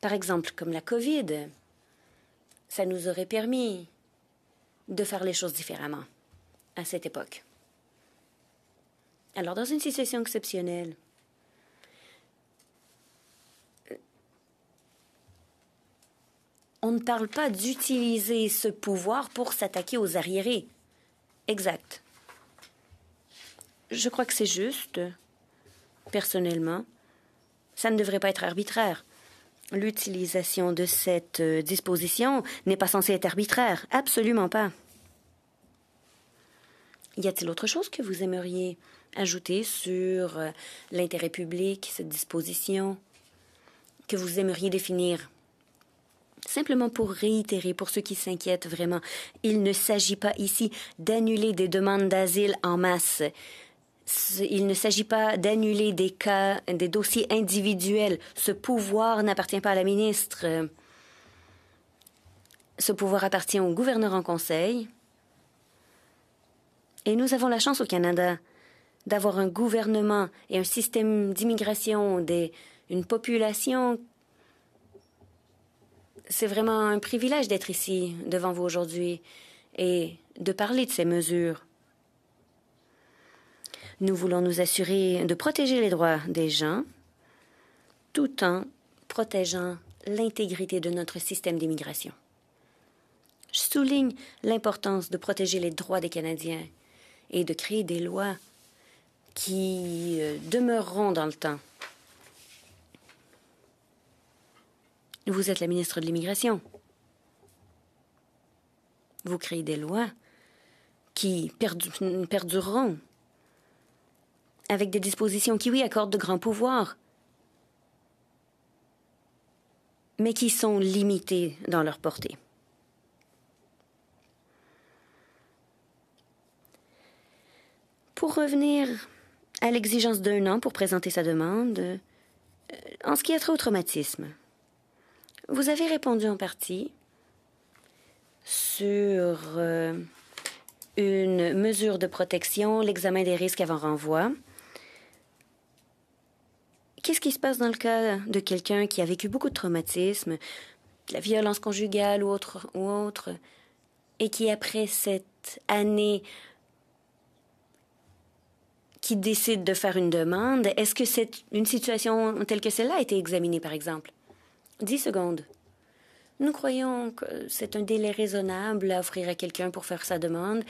Par exemple, comme la COVID, ça nous aurait permis de faire les choses différemment à cette époque. Alors, dans une situation exceptionnelle, on ne parle pas d'utiliser ce pouvoir pour s'attaquer aux arriérés. Exact. Je crois que c'est juste. Personnellement, ça ne devrait pas être arbitraire. L'utilisation de cette disposition n'est pas censée être arbitraire. Absolument pas. Y a-t-il autre chose que vous aimeriez ajouter sur l'intérêt public, cette disposition, que vous aimeriez définir? Simplement pour réitérer, pour ceux qui s'inquiètent vraiment, il ne s'agit pas ici d'annuler des demandes d'asile en masse. Il ne s'agit pas d'annuler des cas, des dossiers individuels. Ce pouvoir n'appartient pas à la ministre. Ce pouvoir appartient au gouverneur en conseil. Et nous avons la chance au Canada d'avoir un gouvernement et un système d'immigration, une population. C'est vraiment un privilège d'être ici devant vous aujourd'hui et de parler de ces mesures. Nous voulons nous assurer de protéger les droits des gens tout en protégeant l'intégrité de notre système d'immigration. Je souligne l'importance de protéger les droits des Canadiens et de créer des lois qui demeureront dans le temps. Vous êtes la ministre de l'Immigration. Vous créez des lois qui perdureront avec des dispositions qui, oui, accordent de grands pouvoirs, mais qui sont limitées dans leur portée. Pour revenir à l'exigence d'1 an pour présenter sa demande, en ce qui a trait au traumatisme, vous avez répondu en partie sur une mesure de protection, l'examen des risques avant renvoi. Qu'est-ce qui se passe dans le cas de quelqu'un qui a vécu beaucoup de traumatisme, de la violence conjugale ou autre, et qui, après cette année, qui décide de faire une demande? Est-ce que une situation telle que celle-là a été examinée, par exemple? 10 secondes. Nous croyons que c'est un délai raisonnable à offrir à quelqu'un pour faire sa demande.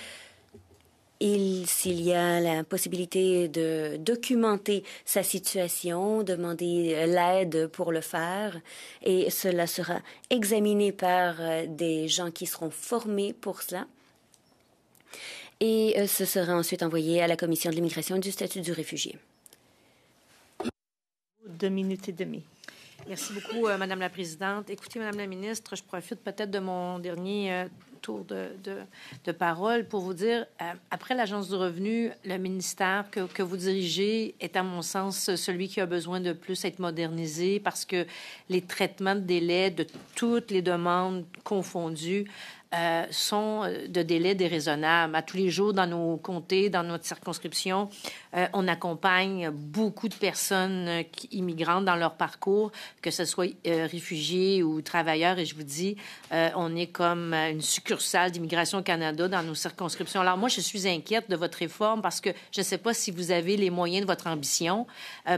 S'il y a la possibilité de documenter sa situation, demander l'aide pour le faire, et cela sera examiné par des gens qui seront formés pour cela. Et ce sera ensuite envoyé à la Commission de l'immigration et du statut du réfugié. 2 minutes et demie. Merci beaucoup, Madame la Présidente. Écoutez, Madame la Ministre, je profite peut-être de mon dernier tour de parole pour vous dire, après l'Agence du revenu, le ministère que vous dirigez est, à mon sens, celui qui a besoin de plus être modernisé parce que les traitements de délai de toutes les demandes confondues sont de délais déraisonnables. À tous les jours, dans nos comtés, dans notre circonscription, on accompagne beaucoup de personnes immigrantes dans leur parcours, que ce soit réfugiés ou travailleurs. Et je vous dis, on est comme une succursale d'Immigration au Canada dans nos circonscriptions. Alors moi, je suis inquiète de votre réforme parce que je ne sais pas si vous avez les moyens de votre ambition,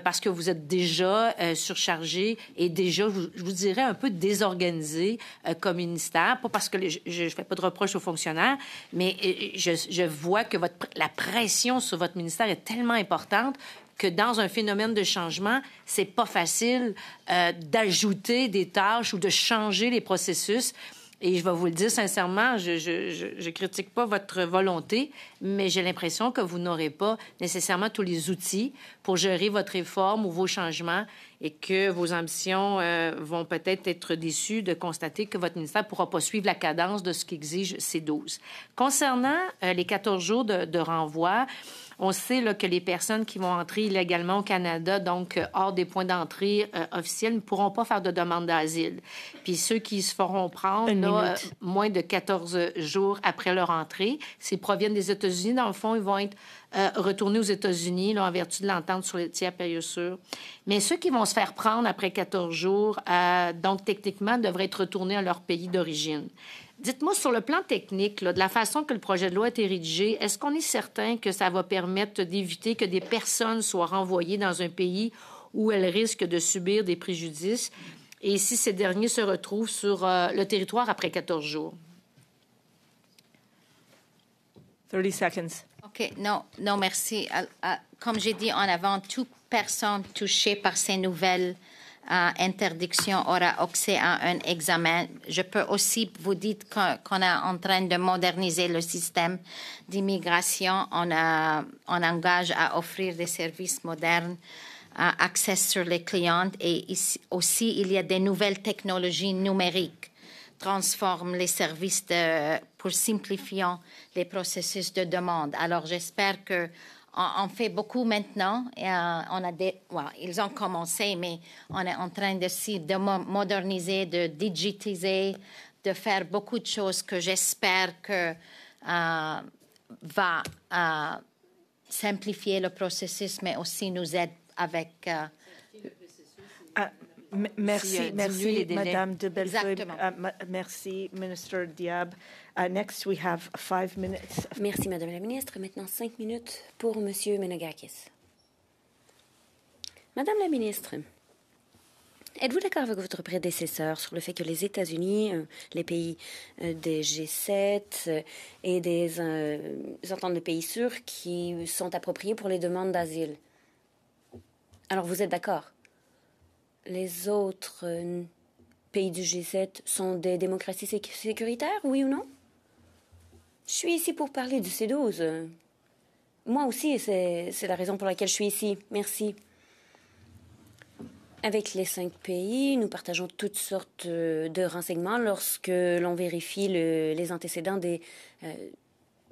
parce que vous êtes déjà surchargé et déjà, je vous dirais, un peu désorganisé comme ministère. Pas parce que je ne fais pas de reproche aux fonctionnaires, mais je vois que la pression sur votre ministère est tellement importante que dans un phénomène de changement, c'est pas facile d'ajouter des tâches ou de changer les processus. Et je vais vous le dire sincèrement, je critique pas votre volonté, mais j'ai l'impression que vous n'aurez pas nécessairement tous les outils pour gérer votre réforme ou vos changements et que vos ambitions vont peut-être être déçues de constater que votre ministère ne pourra pas suivre la cadence de ce qu'exige C12. Concernant les 14 jours de renvoi, On sait là, que les personnes qui vont entrer illégalement au Canada, donc hors des points d'entrée officiels, ne pourront pas faire de demande d'asile. Puis ceux qui se feront prendre là, moins de 14 jours après leur entrée, s'ils proviennent des États-Unis, dans le fond, ils vont être retournés aux États-Unis là, en vertu de l'entente sur les tiers payeurs sûrs. Mais ceux qui vont se faire prendre après 14 jours, donc techniquement, devraient être retournés à leur pays d'origine. Dites-moi, sur le plan technique, là, de la façon que le projet de loi a été rédigé, est-ce qu'on est certain que ça va permettre d'éviter que des personnes soient renvoyées dans un pays où elles risquent de subir des préjudices et si ces derniers se retrouvent sur le territoire après 14 jours? 30 seconds. OK, non, merci. Comme j'ai dit en avant, toute personne touchée par ces nouvelles interdictions aura accès à un examen. Je peux aussi vous dire qu'on est en train de moderniser le système d'immigration. On engage à offrir des services modernes, accès sur les clients et ici, aussi il y a des nouvelles technologies numériques transforment les services pour simplifier les processus de demande. Alors, j'espère qu'on fait beaucoup maintenant. Et, ils ont commencé, mais on est en train de moderniser, de digitiser, de faire beaucoup de choses que j'espère que va simplifier le processus, mais aussi nous aide avec... Merci, Madame de Bellefeuille. Merci, Ministre Diab. Next, we have 5 minutes. Merci, Madame la Ministre. Maintenant, 5 minutes pour Monsieur Menegakis. Madame la Ministre, êtes-vous d'accord avec votre prédécesseur sur le fait que les États-Unis, les pays des G7 et des ententes de pays sûrs qui sont appropriés pour les demandes d'asile? Alors, vous êtes d'accord? Les autres pays du G7 sont des démocraties sécuritaires, oui ou non? Je suis ici pour parler du C12. Moi aussi, c'est la raison pour laquelle je suis ici. Merci. Avec les 5 pays, nous partageons toutes sortes de renseignements lorsque l'on vérifie les antécédents des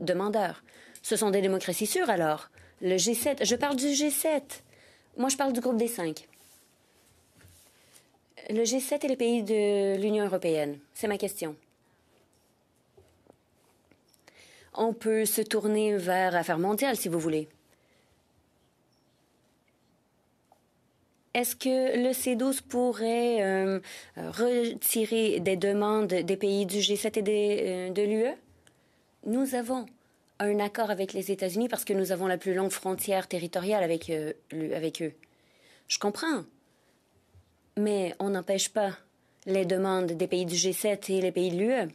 demandeurs. Ce sont des démocraties sûres, alors. Le G7, je parle du G7. Moi, je parle du groupe des 5. Le G7 et les pays de l'Union européenne, c'est ma question. On peut se tourner vers Affaires mondiales, si vous voulez. Est-ce que le C12 pourrait retirer des demandes des pays du G7 et de l'UE? Nous avons un accord avec les États-Unis parce que nous avons la plus longue frontière territoriale avec eux. Je comprends. Mais on n'empêche pas les demandes des pays du G7 et les pays de l'UE.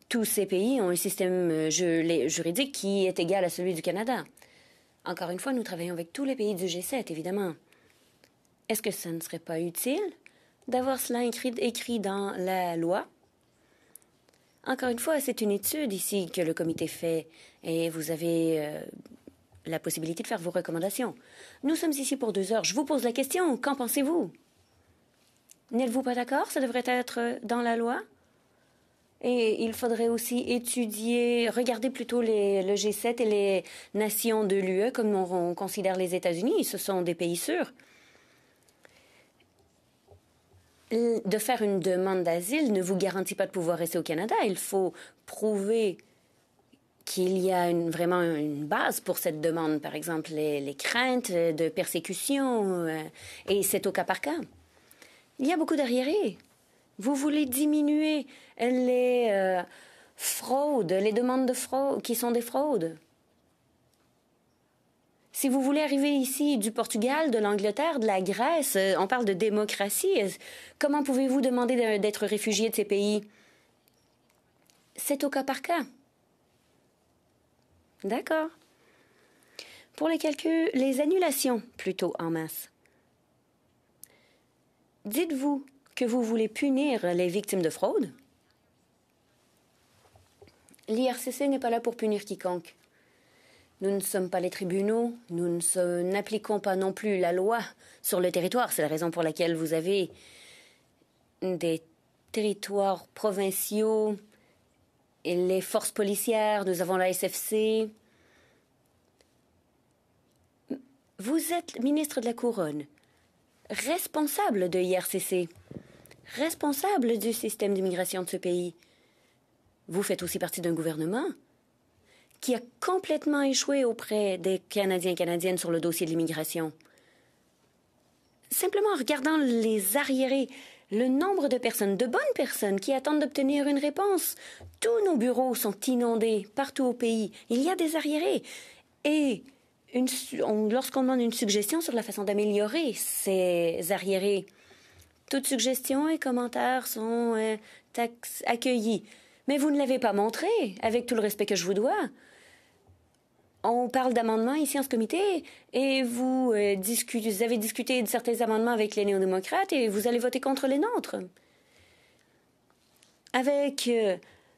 Tous ces pays ont un système juridique qui est égal à celui du Canada. Encore une fois, nous travaillons avec tous les pays du G7, évidemment. Est-ce que ça ne serait pas utile d'avoir cela écrit dans la loi? Encore une fois, c'est une étude ici que le comité fait et vous avez la possibilité de faire vos recommandations. Nous sommes ici pour 2 heures. Je vous pose la question. Qu'en pensez-vous? N'êtes-vous pas d'accord? Ça devrait être dans la loi? Et il faudrait aussi regarder plutôt le G7 et les nations de l'UE comme on considère les États-Unis. Ce sont des pays sûrs. De faire une demande d'asile ne vous garantit pas de pouvoir rester au Canada. Il faut prouver qu'il y a vraiment une base pour cette demande, par exemple les craintes de persécution, et c'est au cas par cas. Il y a beaucoup d'arriérés. Vous voulez diminuer les fraudes, les demandes de fraude qui sont des fraudes. Si vous voulez arriver ici du Portugal, de l'Angleterre, de la Grèce, on parle de démocratie, comment pouvez-vous demander d'être réfugié de ces pays? C'est au cas par cas. D'accord. Pour les calculs, les annulations, plutôt en masse. Dites-vous que vous voulez punir les victimes de fraude? L'IRCC n'est pas là pour punir quiconque. Nous ne sommes pas les tribunaux, nous n'appliquons pas non plus la loi sur le territoire. C'est la raison pour laquelle vous avez des territoires provinciaux les forces policières, nous avons la SFC. Vous êtes ministre de la Couronne, responsable de IRCC, responsable du système d'immigration de ce pays. Vous faites aussi partie d'un gouvernement qui a complètement échoué auprès des Canadiens et Canadiennes sur le dossier de l'immigration. Simplement en regardant les arriérés, le nombre de personnes, de bonnes personnes qui attendent d'obtenir une réponse. Tous nos bureaux sont inondés partout au pays. Il y a des arriérés. Et lorsqu'on demande une suggestion sur la façon d'améliorer ces arriérés, toute suggestion et commentaires sont accueillis. Mais vous ne l'avez pas montré, avec tout le respect que je vous dois. On parle d'amendements ici en ce comité et vous avez discuté de certains amendements avec les néo-démocrates et vous allez voter contre les nôtres. Avec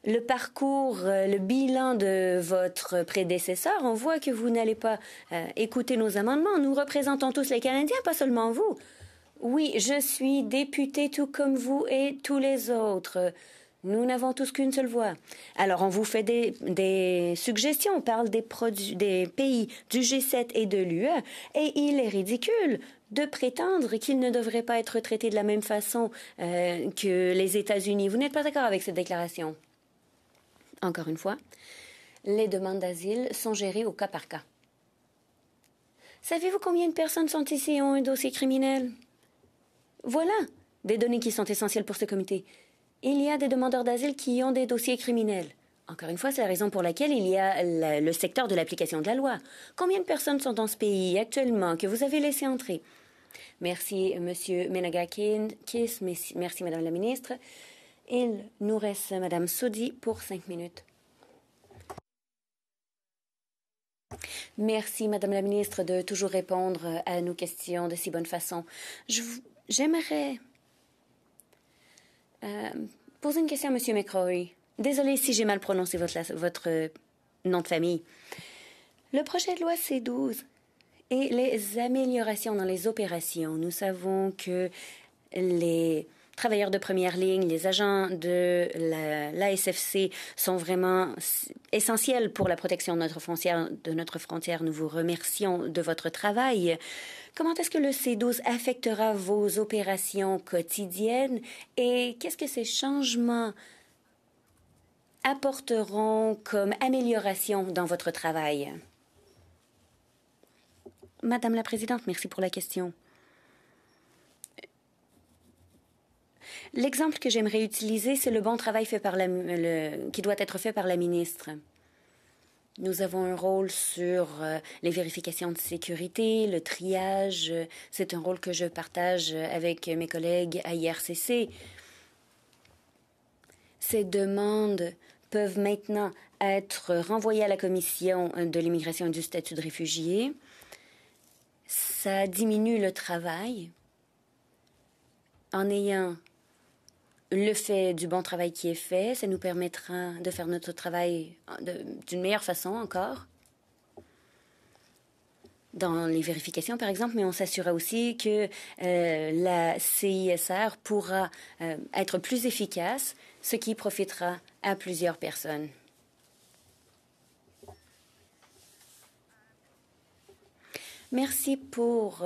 le parcours, le bilan de votre prédécesseur, on voit que vous n'allez pas écouter nos amendements. Nous représentons tous les Canadiens, pas seulement vous. Oui, je suis député tout comme vous et tous les autres. Nous n'avons tous qu'une seule voix. Alors, on vous fait des suggestions. On parle des pays du G7 et de l'UE. Et il est ridicule de prétendre qu'ils ne devraient pas être traités de la même façon que les États-Unis. Vous n'êtes pas d'accord avec cette déclaration? Encore une fois, les demandes d'asile sont gérées au cas par cas. Savez-vous combien de personnes sont ici et ont un dossier criminel? Voilà des données qui sont essentielles pour ce comité. Il y a des demandeurs d'asile qui ont des dossiers criminels. Encore une fois, c'est la raison pour laquelle il y a le secteur de l'application de la loi. Combien de personnes sont dans ce pays actuellement que vous avez laissé entrer? Merci, M. Menegakis. Merci, Madame la ministre. Il nous reste Madame Sodi pour 5 minutes. Merci, Madame la ministre, de toujours répondre à nos questions de si bonne façon. J'aimerais poser une question à M. McCrory. Désolée si j'ai mal prononcé votre nom de famille. Le projet de loi C-12 et les améliorations dans les opérations. Nous savons que les travailleurs de première ligne, les agents de la SFC sont vraiment essentiels pour la protection de notre frontière. Nous vous remercions de votre travail. Comment est-ce que le C-12 affectera vos opérations quotidiennes et qu'est-ce que ces changements apporteront comme amélioration dans votre travail? Madame la Présidente, merci pour la question. L'exemple que j'aimerais utiliser, c'est le bon travail fait par qui doit être fait par la ministre. Nous avons un rôle sur les vérifications de sécurité, le triage. C'est un rôle que je partage avec mes collègues à IRCC. Ces demandes peuvent maintenant être renvoyées à la Commission de l'immigration et du statut de réfugié. Ça diminue le travail en ayant le fait du bon travail qui est fait. Ça nous permettra de faire notre travail d'une meilleure façon encore dans les vérifications, par exemple, mais on s'assurera aussi que la CISR pourra être plus efficace, ce qui profitera à plusieurs personnes. Merci pour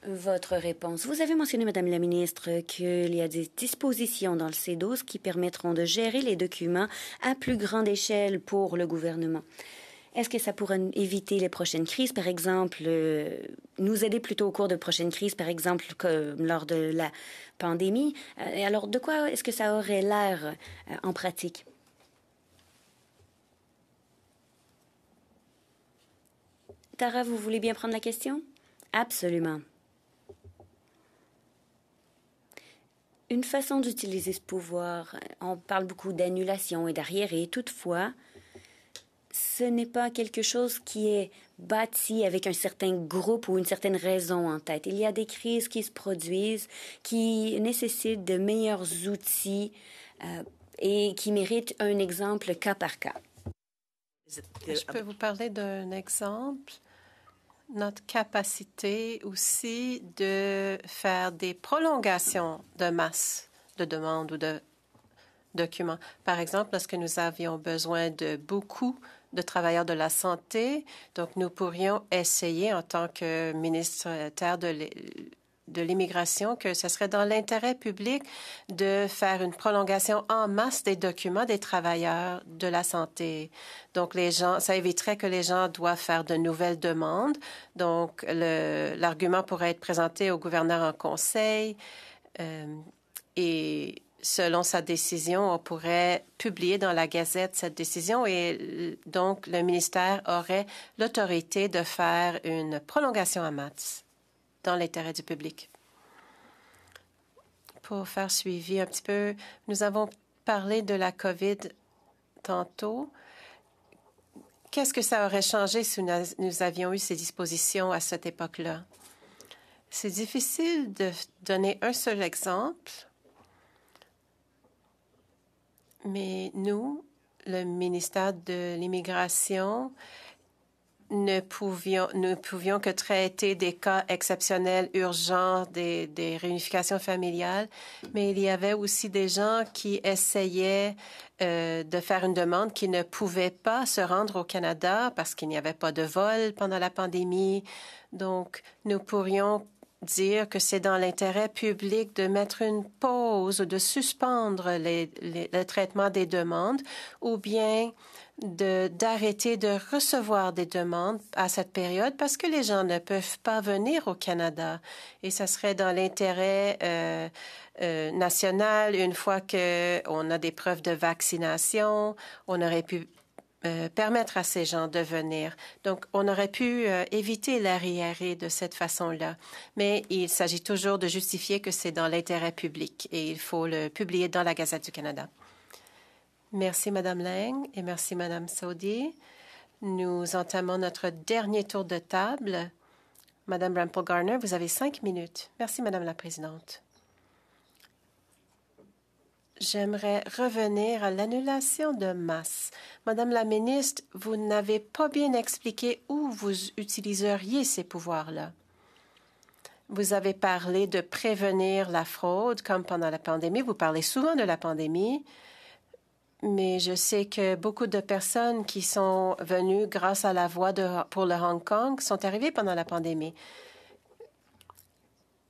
votre réponse. Vous avez mentionné, Madame la ministre, qu'il y a des dispositions dans le C-12 qui permettront de gérer les documents à plus grande échelle pour le gouvernement. Est-ce que ça pourra éviter les prochaines crises, par exemple, nous aider plutôt au cours de prochaines crises, par exemple, comme lors de la pandémie? Et alors, de quoi est-ce que ça aurait l'air en pratique? Tara, vous voulez bien prendre la question? Absolument. Une façon d'utiliser ce pouvoir, on parle beaucoup d'annulation et d'arriérés. Toutefois, ce n'est pas quelque chose qui est bâti avec un certain groupe ou une certaine raison en tête. Il y a des crises qui se produisent, qui nécessitent de meilleurs outils et qui méritent un exemple cas par cas. Je peux vous parler d'un exemple? Notre capacité aussi de faire des prolongations de masse de demandes ou de documents. Par exemple, lorsque nous avions besoin de beaucoup de travailleurs de la santé, donc nous pourrions essayer en tant que ministère de l'immigration que ce serait dans l'intérêt public de faire une prolongation en masse des documents des travailleurs de la santé. Donc, ça éviterait que les gens doivent faire de nouvelles demandes. Donc, l'argument pourrait être présenté au gouverneur en conseil et selon sa décision, on pourrait publier dans la Gazette cette décision et donc le ministère aurait l'autorité de faire une prolongation en masse dans l'intérêt du public. Pour faire suivi un petit peu, nous avons parlé de la COVID tantôt. Qu'est-ce que ça aurait changé si nous avions eu ces dispositions à cette époque-là? C'est difficile de donner un seul exemple, mais nous, le ministère de l'Immigration, ne pouvions que traiter des cas exceptionnels, urgents, des réunifications familiales, mais il y avait aussi des gens qui essayaient de faire une demande qui ne pouvaient pas se rendre au Canada parce qu'il n'y avait pas de vol pendant la pandémie. Donc, nous pourrions dire que c'est dans l'intérêt public de mettre une pause, de suspendre le traitement des demandes ou bien d'arrêter de recevoir des demandes à cette période parce que les gens ne peuvent pas venir au Canada. Et ça serait dans l'intérêt national, une fois qu'on a des preuves de vaccination, on aurait pu permettre à ces gens de venir. Donc, on aurait pu éviter l'arriéré de cette façon-là. Mais il s'agit toujours de justifier que c'est dans l'intérêt public et il faut le publier dans la Gazette du Canada. Merci, Mme Lang, et merci, Mme Saudi. Nous entamons notre dernier tour de table. Mme Rampel-Garner, vous avez 5 minutes. Merci, Madame la Présidente. J'aimerais revenir à l'annulation de masse. Madame la ministre, vous n'avez pas bien expliqué où vous utiliseriez ces pouvoirs-là. Vous avez parlé de prévenir la fraude, comme pendant la pandémie. Vous parlez souvent de la pandémie. Mais je sais que beaucoup de personnes qui sont venues grâce à la voie pour le Hong Kong sont arrivées pendant la pandémie.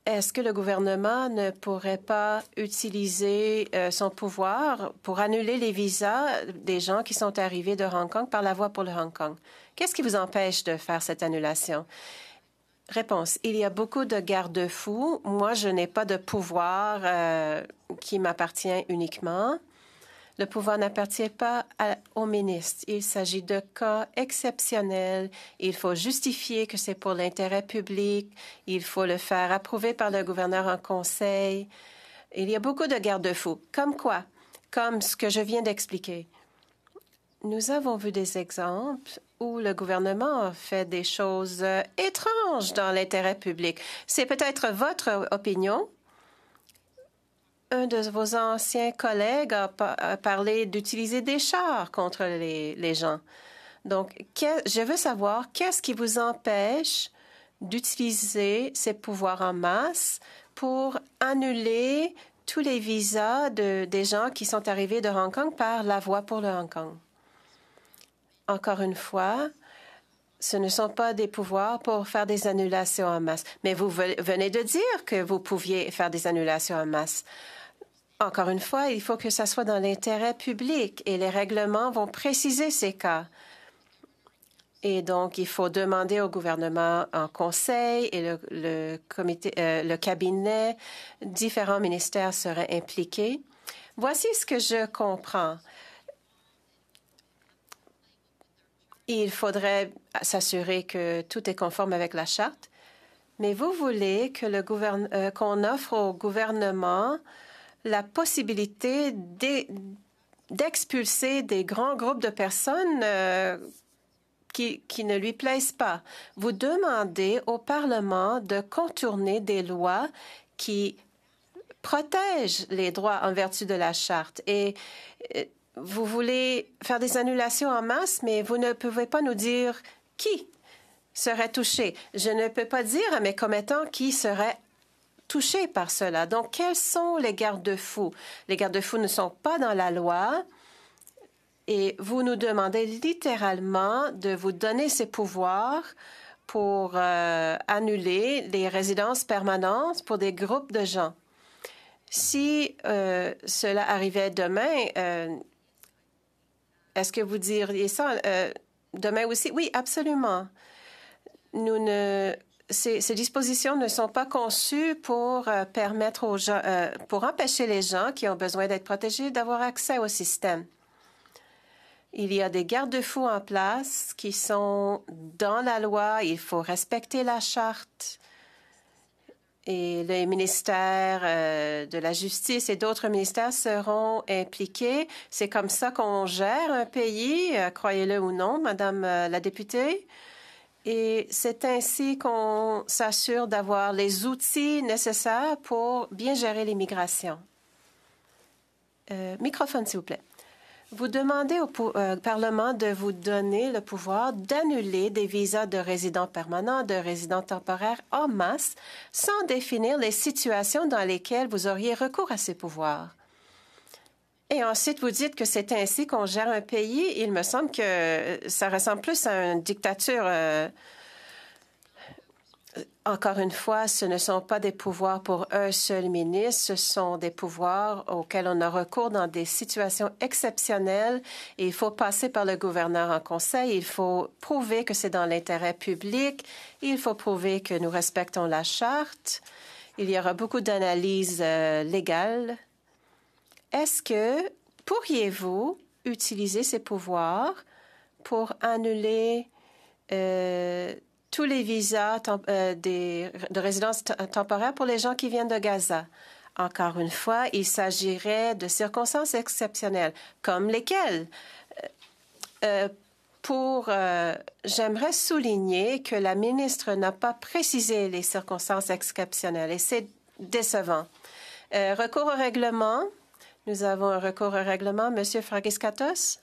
Est-ce que le gouvernement ne pourrait pas utiliser son pouvoir pour annuler les visas des gens qui sont arrivés de Hong Kong par la voie pour le Hong Kong? Qu'est-ce qui vous empêche de faire cette annulation? Réponse. Il y a beaucoup de garde-fous. Moi, je n'ai pas de pouvoir qui m'appartient uniquement. Le pouvoir n'appartient pas au ministre. Il s'agit de cas exceptionnels. Il faut justifier que c'est pour l'intérêt public. Il faut le faire approuver par le gouverneur en conseil. Il y a beaucoup de garde-fous. Comme quoi? Comme ce que je viens d'expliquer. Nous avons vu des exemples où le gouvernement fait des choses étranges dans l'intérêt public. C'est peut-être votre opinion. Un de vos anciens collègues a parlé d'utiliser des chars contre les gens. Donc, je veux savoir qu'est-ce qui vous empêche d'utiliser ces pouvoirs en masse pour annuler tous les visas des gens qui sont arrivés de Hong Kong par la voie pour le Hong Kong. Encore une fois, ce ne sont pas des pouvoirs pour faire des annulations en masse. Mais vous venez de dire que vous pouviez faire des annulations en masse. Encore une fois, il faut que ça soit dans l'intérêt public et les règlements vont préciser ces cas. Et donc, il faut demander au gouvernement en conseil et le cabinet, différents ministères seraient impliqués. Voici ce que je comprends. Il faudrait s'assurer que tout est conforme avec la charte, mais vous voulez que qu'on offre au gouvernement la possibilité d'expulser des grands groupes de personnes qui ne lui plaisent pas. Vous demandez au Parlement de contourner des lois qui protègent les droits en vertu de la charte. Et vous voulez faire des annulations en masse, mais vous ne pouvez pas nous dire qui serait touché. Je ne peux pas dire à mes commettants qui serait touchés par cela. Donc, quels sont les garde-fous? Les garde-fous ne sont pas dans la loi et vous nous demandez littéralement de vous donner ces pouvoirs pour annuler les résidences permanentes pour des groupes de gens. Si cela arrivait demain, est-ce que vous diriez ça demain aussi? Oui, absolument. Ces dispositions ne sont pas conçues pour permettre aux gens, pour empêcher les gens qui ont besoin d'être protégés d'avoir accès au système. Il y a des garde-fous en place qui sont dans la loi. Il faut respecter la charte. Et les ministères de la Justice et d'autres ministères seront impliqués. C'est comme ça qu'on gère un pays, croyez-le ou non, Madame la députée. Et c'est ainsi qu'on s'assure d'avoir les outils nécessaires pour bien gérer l'immigration. Microphone, s'il vous plaît. Vous demandez au Parlement de vous donner le pouvoir d'annuler des visas de résidents permanents, de résidents temporaires en masse, sans définir les situations dans lesquelles vous auriez recours à ces pouvoirs. Et ensuite, vous dites que c'est ainsi qu'on gère un pays. Il me semble que ça ressemble plus à une dictature. Encore une fois, ce ne sont pas des pouvoirs pour un seul ministre, ce sont des pouvoirs auxquels on a recours dans des situations exceptionnelles. Et il faut passer par le gouverneur en conseil, il faut prouver que c'est dans l'intérêt public, il faut prouver que nous respectons la charte. Il y aura beaucoup d'analyses légales. Est-ce que pourriez-vous utiliser ces pouvoirs pour annuler tous les visas de résidence temporaire pour les gens qui viennent de Gaza? Encore une fois, il s'agirait de circonstances exceptionnelles. Comme lesquelles? J'aimerais souligner que la ministre n'a pas précisé les circonstances exceptionnelles et c'est décevant. Recours au règlement. Nous avons un recours au règlement. Monsieur Fragiskatos?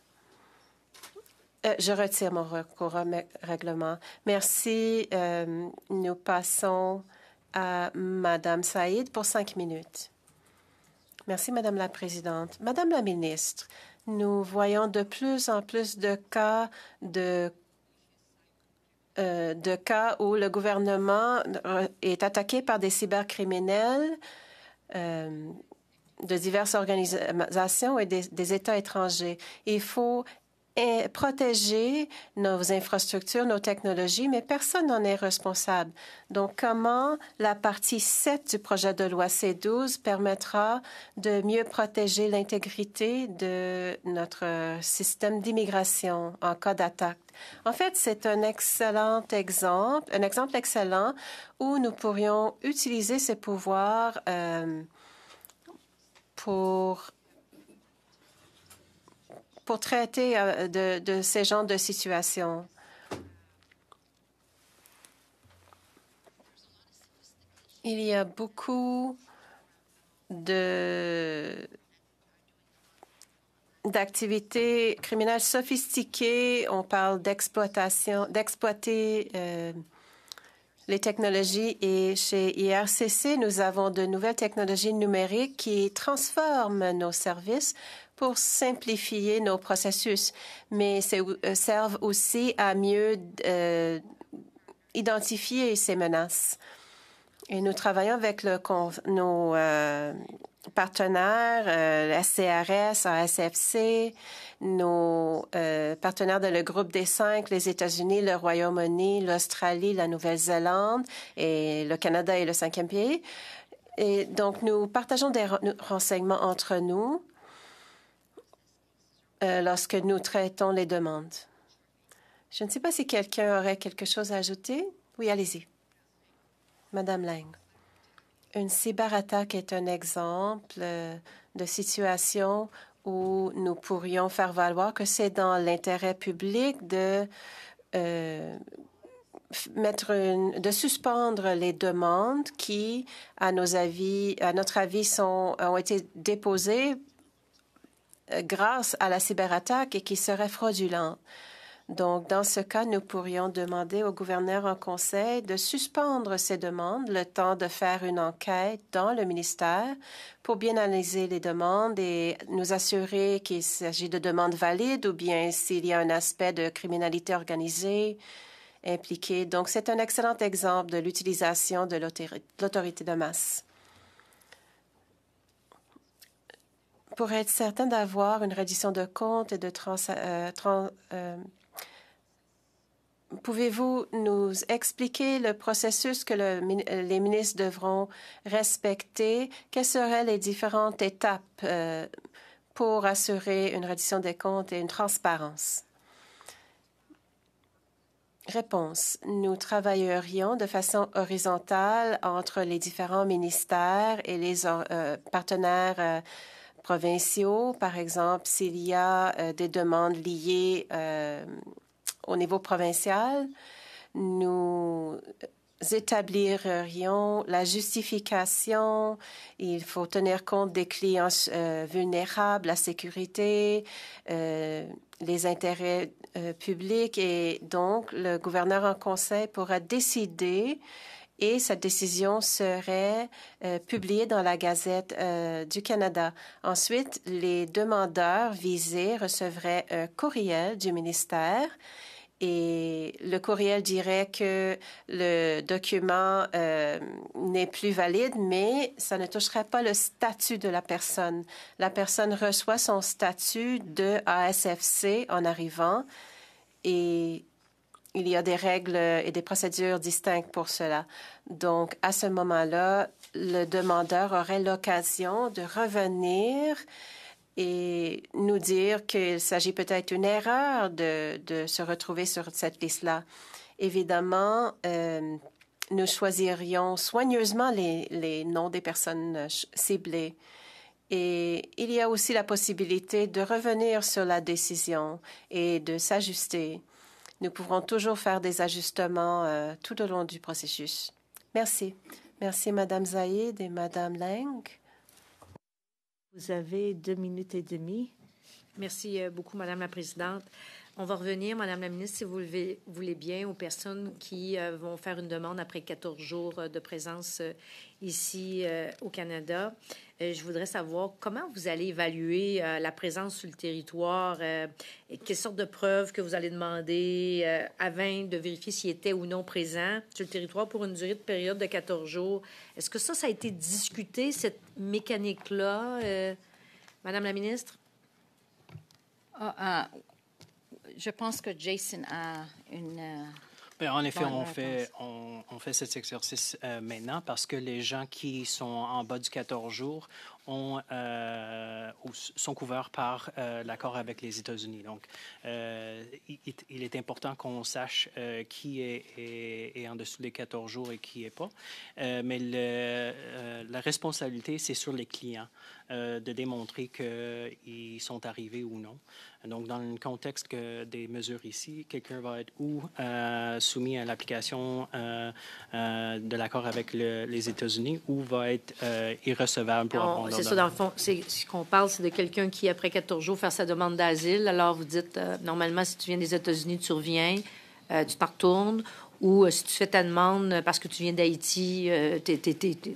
Je retire mon recours au règlement. Merci. Nous passons à Madame Saïd pour 5 minutes. Merci, Madame la Présidente. Madame la Ministre, nous voyons de plus en plus de cas où le gouvernement est attaqué par des cybercriminels de diverses organisations et des États étrangers. Il faut protéger nos infrastructures, nos technologies, mais personne n'en est responsable. Donc, comment la partie 7 du projet de loi C-12 permettra de mieux protéger l'intégrité de notre système d'immigration en cas d'attaque? En fait, c'est un excellent exemple, un exemple excellent où nous pourrions utiliser ces pouvoirs pour traiter de ces genres de situations. Il y a beaucoup d'activités criminelles sophistiquées. On parle d'exploiter les technologies. Et chez IRCC, nous avons de nouvelles technologies numériques qui transforment nos services pour simplifier nos processus, mais servent aussi à mieux identifier ces menaces. Et nous travaillons avec nos partenaires, la CRS, ASFC, nos partenaires dans le groupe des 5, les États-Unis, le Royaume-Uni, l'Australie, la Nouvelle-Zélande et le Canada est le 5e pays. Et donc, nous partageons des renseignements entre nous lorsque nous traitons les demandes. Je ne sais pas si quelqu'un aurait quelque chose à ajouter. Oui, allez-y. Madame Lang. Une cyberattaque est un exemple de situation où nous pourrions faire valoir que c'est dans l'intérêt public de suspendre les demandes qui, à notre avis, ont été déposées grâce à la cyberattaque et qui seraient fraudulentes. Donc, dans ce cas, nous pourrions demander au gouverneur en conseil de suspendre ces demandes le temps de faire une enquête dans le ministère pour bien analyser les demandes et nous assurer qu'il s'agit de demandes valides ou bien s'il y a un aspect de criminalité organisée impliqué. Donc, c'est un excellent exemple de l'utilisation de l'autorité de masse. Pour être certain d'avoir une reddition de comptes et de pouvez-vous nous expliquer le processus que les ministres devront respecter? Quelles seraient les différentes étapes pour assurer une reddition des comptes et une transparence? Réponse. Nous travaillerions de façon horizontale entre les différents ministères et les partenaires provinciaux. Par exemple, s'il y a des demandes liées au niveau provincial, nous établirions la justification. Il faut tenir compte des clients vulnérables, la sécurité, les intérêts publics et donc le gouverneur en conseil pourra décider et cette décision serait publiée dans la Gazette du Canada. Ensuite, les demandeurs visés recevraient un courriel du ministère et le courriel dirait que le document n'est plus valide, mais ça ne toucherait pas le statut de la personne. La personne reçoit son statut de ASFC en arrivant et il y a des règles et des procédures distinctes pour cela. Donc, à ce moment-là, le demandeur aurait l'occasion de revenir et nous dire qu'il s'agit peut-être d'une erreur de se retrouver sur cette liste-là. Évidemment, nous choisirions soigneusement les noms des personnes ciblées. Et il y a aussi la possibilité de revenir sur la décision et de s'ajuster. Nous pourrons toujours faire des ajustements tout au long du processus. Merci. Merci, Mme Zaïd et Mme Lang. Vous avez 2 minutes et demie. Merci beaucoup, Madame la Présidente. On va revenir, Madame la Ministre, si vous le voulez bien, aux personnes qui vont faire une demande après 14 jours de présence ici au Canada. Je voudrais savoir comment vous allez évaluer la présence sur le territoire, et quelles sortes de preuves que vous allez demander avant de vérifier s'il était ou non présent sur le territoire pour une durée de période de 14 jours. Est-ce que ça a été discuté, cette mécanique-là, Madame la Ministre? Je pense que Jason a une... En effet, on fait cet exercice maintenant parce que les gens qui sont en bas du 14 jours sont couverts par l'accord avec les États-Unis. Donc, il est important qu'on sache qui est en dessous des 14 jours et qui n'est pas. Mais la responsabilité, c'est sur les clients de démontrer qu'ils sont arrivés ou non. Donc, dans le contexte des mesures ici, quelqu'un va être soumis à l'application de l'accord avec les États-Unis ou va être irrecevable pour avoir c'est ça, dans le fond, ce qu'on parle, c'est de quelqu'un qui, après 14 jours, fait sa demande d'asile. Alors, vous dites, normalement, si tu viens des États-Unis, tu reviens, tu t'en retournes. Ou si tu fais ta demande parce que tu viens d'Haïti,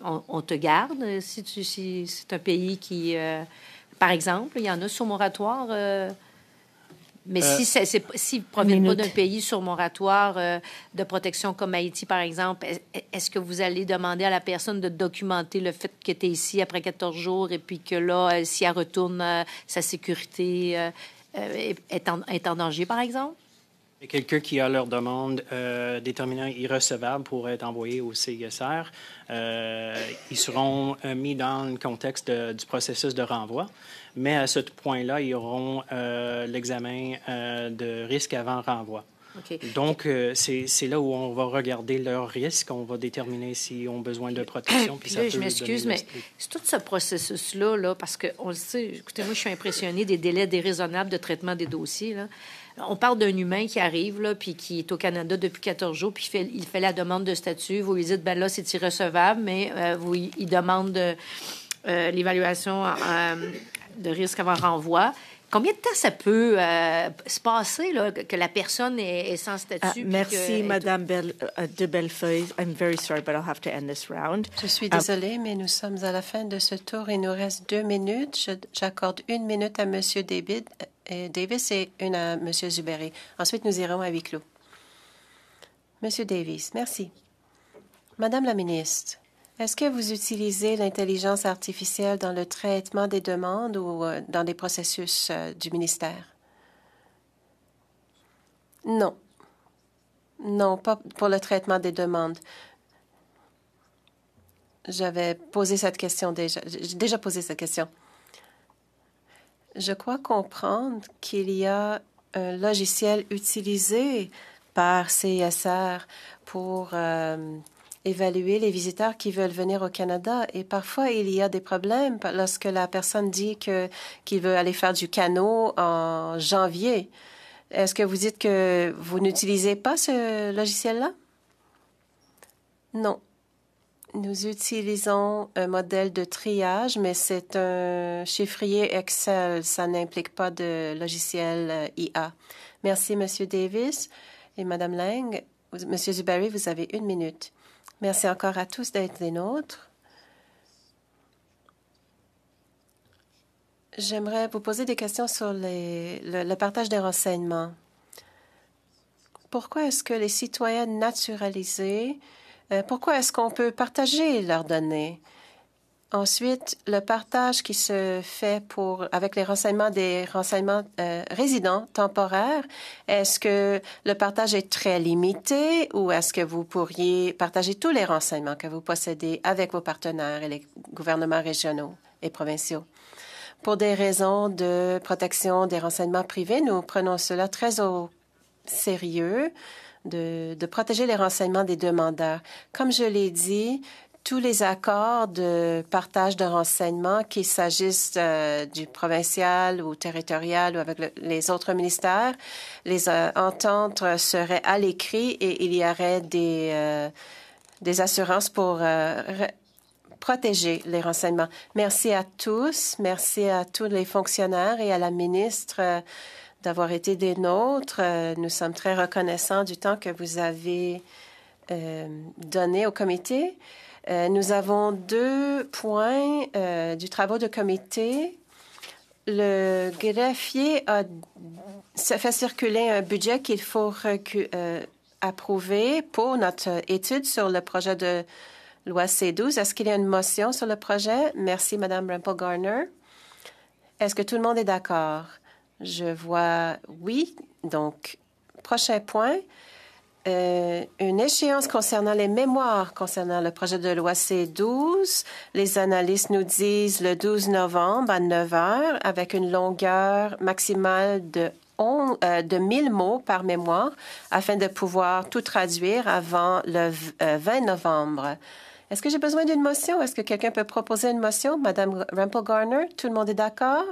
on te garde. Si c'est un pays qui... par exemple, il y en a sur moratoire... mais s'ils ne proviennent pas d'un pays sur moratoire de protection comme Haïti, par exemple, est-ce que vous allez demander à la personne de documenter le fait que tu es ici après 14 jours et puis que là, si elle retourne, sa sécurité est en danger, par exemple? Et quelqu'un qui a leur demande déterminant irrecevable pour être envoyé au CISR, ils seront mis dans le contexte du processus de renvoi. Mais à ce point-là, ils auront l'examen de risque avant renvoi. Okay. Donc, c'est là où on va regarder leurs risques, on va déterminer s'ils ont besoin de protection. Puis là, je m'excuse, mais c'est tout ce processus-là, parce qu'on le sait, écoutez, moi, je suis impressionnée des délais déraisonnables de traitement des dossiers, là. On parle d'un humain qui arrive, là, puis qui est au Canada depuis 14 jours, puis il fait la demande de statut. Vous lui dites, ben là, c'est irrecevable, mais il demande l'évaluation de risque avant renvoi. Combien de temps ça peut se passer là, que la personne est sans statut? Merci, Madame de Bellefeuille. I'm very sorry, but I'll have to end this round. Je suis désolée, mais nous sommes à la fin de ce tour. Il nous reste 2 minutes. J'accorde 1 minute à M. Davis et 1 à M. Zuberi. Ensuite, nous irons à huis clos. M. Davis, merci. Madame la ministre, est-ce que vous utilisez l'intelligence artificielle dans le traitement des demandes ou dans les processus du ministère? Non. Non, pas pour le traitement des demandes. J'avais posé cette question déjà. J'ai déjà posé cette question. Je crois comprendre qu'il y a un logiciel utilisé par CISR pour évaluer les visiteurs qui veulent venir au Canada. Et parfois, il y a des problèmes lorsque la personne dit qu'il veut aller faire du canot en janvier. Est-ce que vous dites que vous n'utilisez pas ce logiciel-là? Non. Nous utilisons un modèle de triage, mais c'est un chiffrier Excel. Ça n'implique pas de logiciel IA. Merci, M. Davis et Mme Lang. M. Zuberi, vous avez 1 minute. Merci encore à tous d'être des nôtres. J'aimerais vous poser des questions sur le partage des renseignements. Pourquoi est-ce que les citoyens naturalisés, pourquoi est-ce qu'on peut partager leurs données? Ensuite, le partage qui se fait avec les renseignements des renseignements résidents temporaires, est-ce que le partage est très limité ou est-ce que vous pourriez partager tous les renseignements que vous possédez avec vos partenaires et les gouvernements régionaux et provinciaux? Pour des raisons de protection des renseignements privés, nous prenons cela très au sérieux de protéger les renseignements des demandeurs. Comme je l'ai dit, tous les accords de partage de renseignements, qu'il s'agisse du provincial ou territorial ou avec les autres ministères, les ententes seraient à l'écrit et il y aurait des assurances pour protéger les renseignements. Merci à tous. Merci à tous les fonctionnaires et à la ministre d'avoir été des nôtres. Nous sommes très reconnaissants du temps que vous avez donné au comité. Nous avons 2 points du travail de comité. Le greffier a fait circuler un budget qu'il faut approuver pour notre étude sur le projet de loi C-12. Est-ce qu'il y a une motion sur le projet? Merci, Mme Rempel-Garner. Est-ce que tout le monde est d'accord? Je vois oui. Donc, prochain point. Une échéance concernant les mémoires concernant le projet de loi C-12. Les analystes nous disent le 12 novembre à 9 heures avec une longueur maximale de 1000 mots par mémoire afin de pouvoir tout traduire avant le 20 novembre. Est-ce que j'ai besoin d'une motion? Est-ce que quelqu'un peut proposer une motion? Madame Rempel-Garner, tout le monde est d'accord?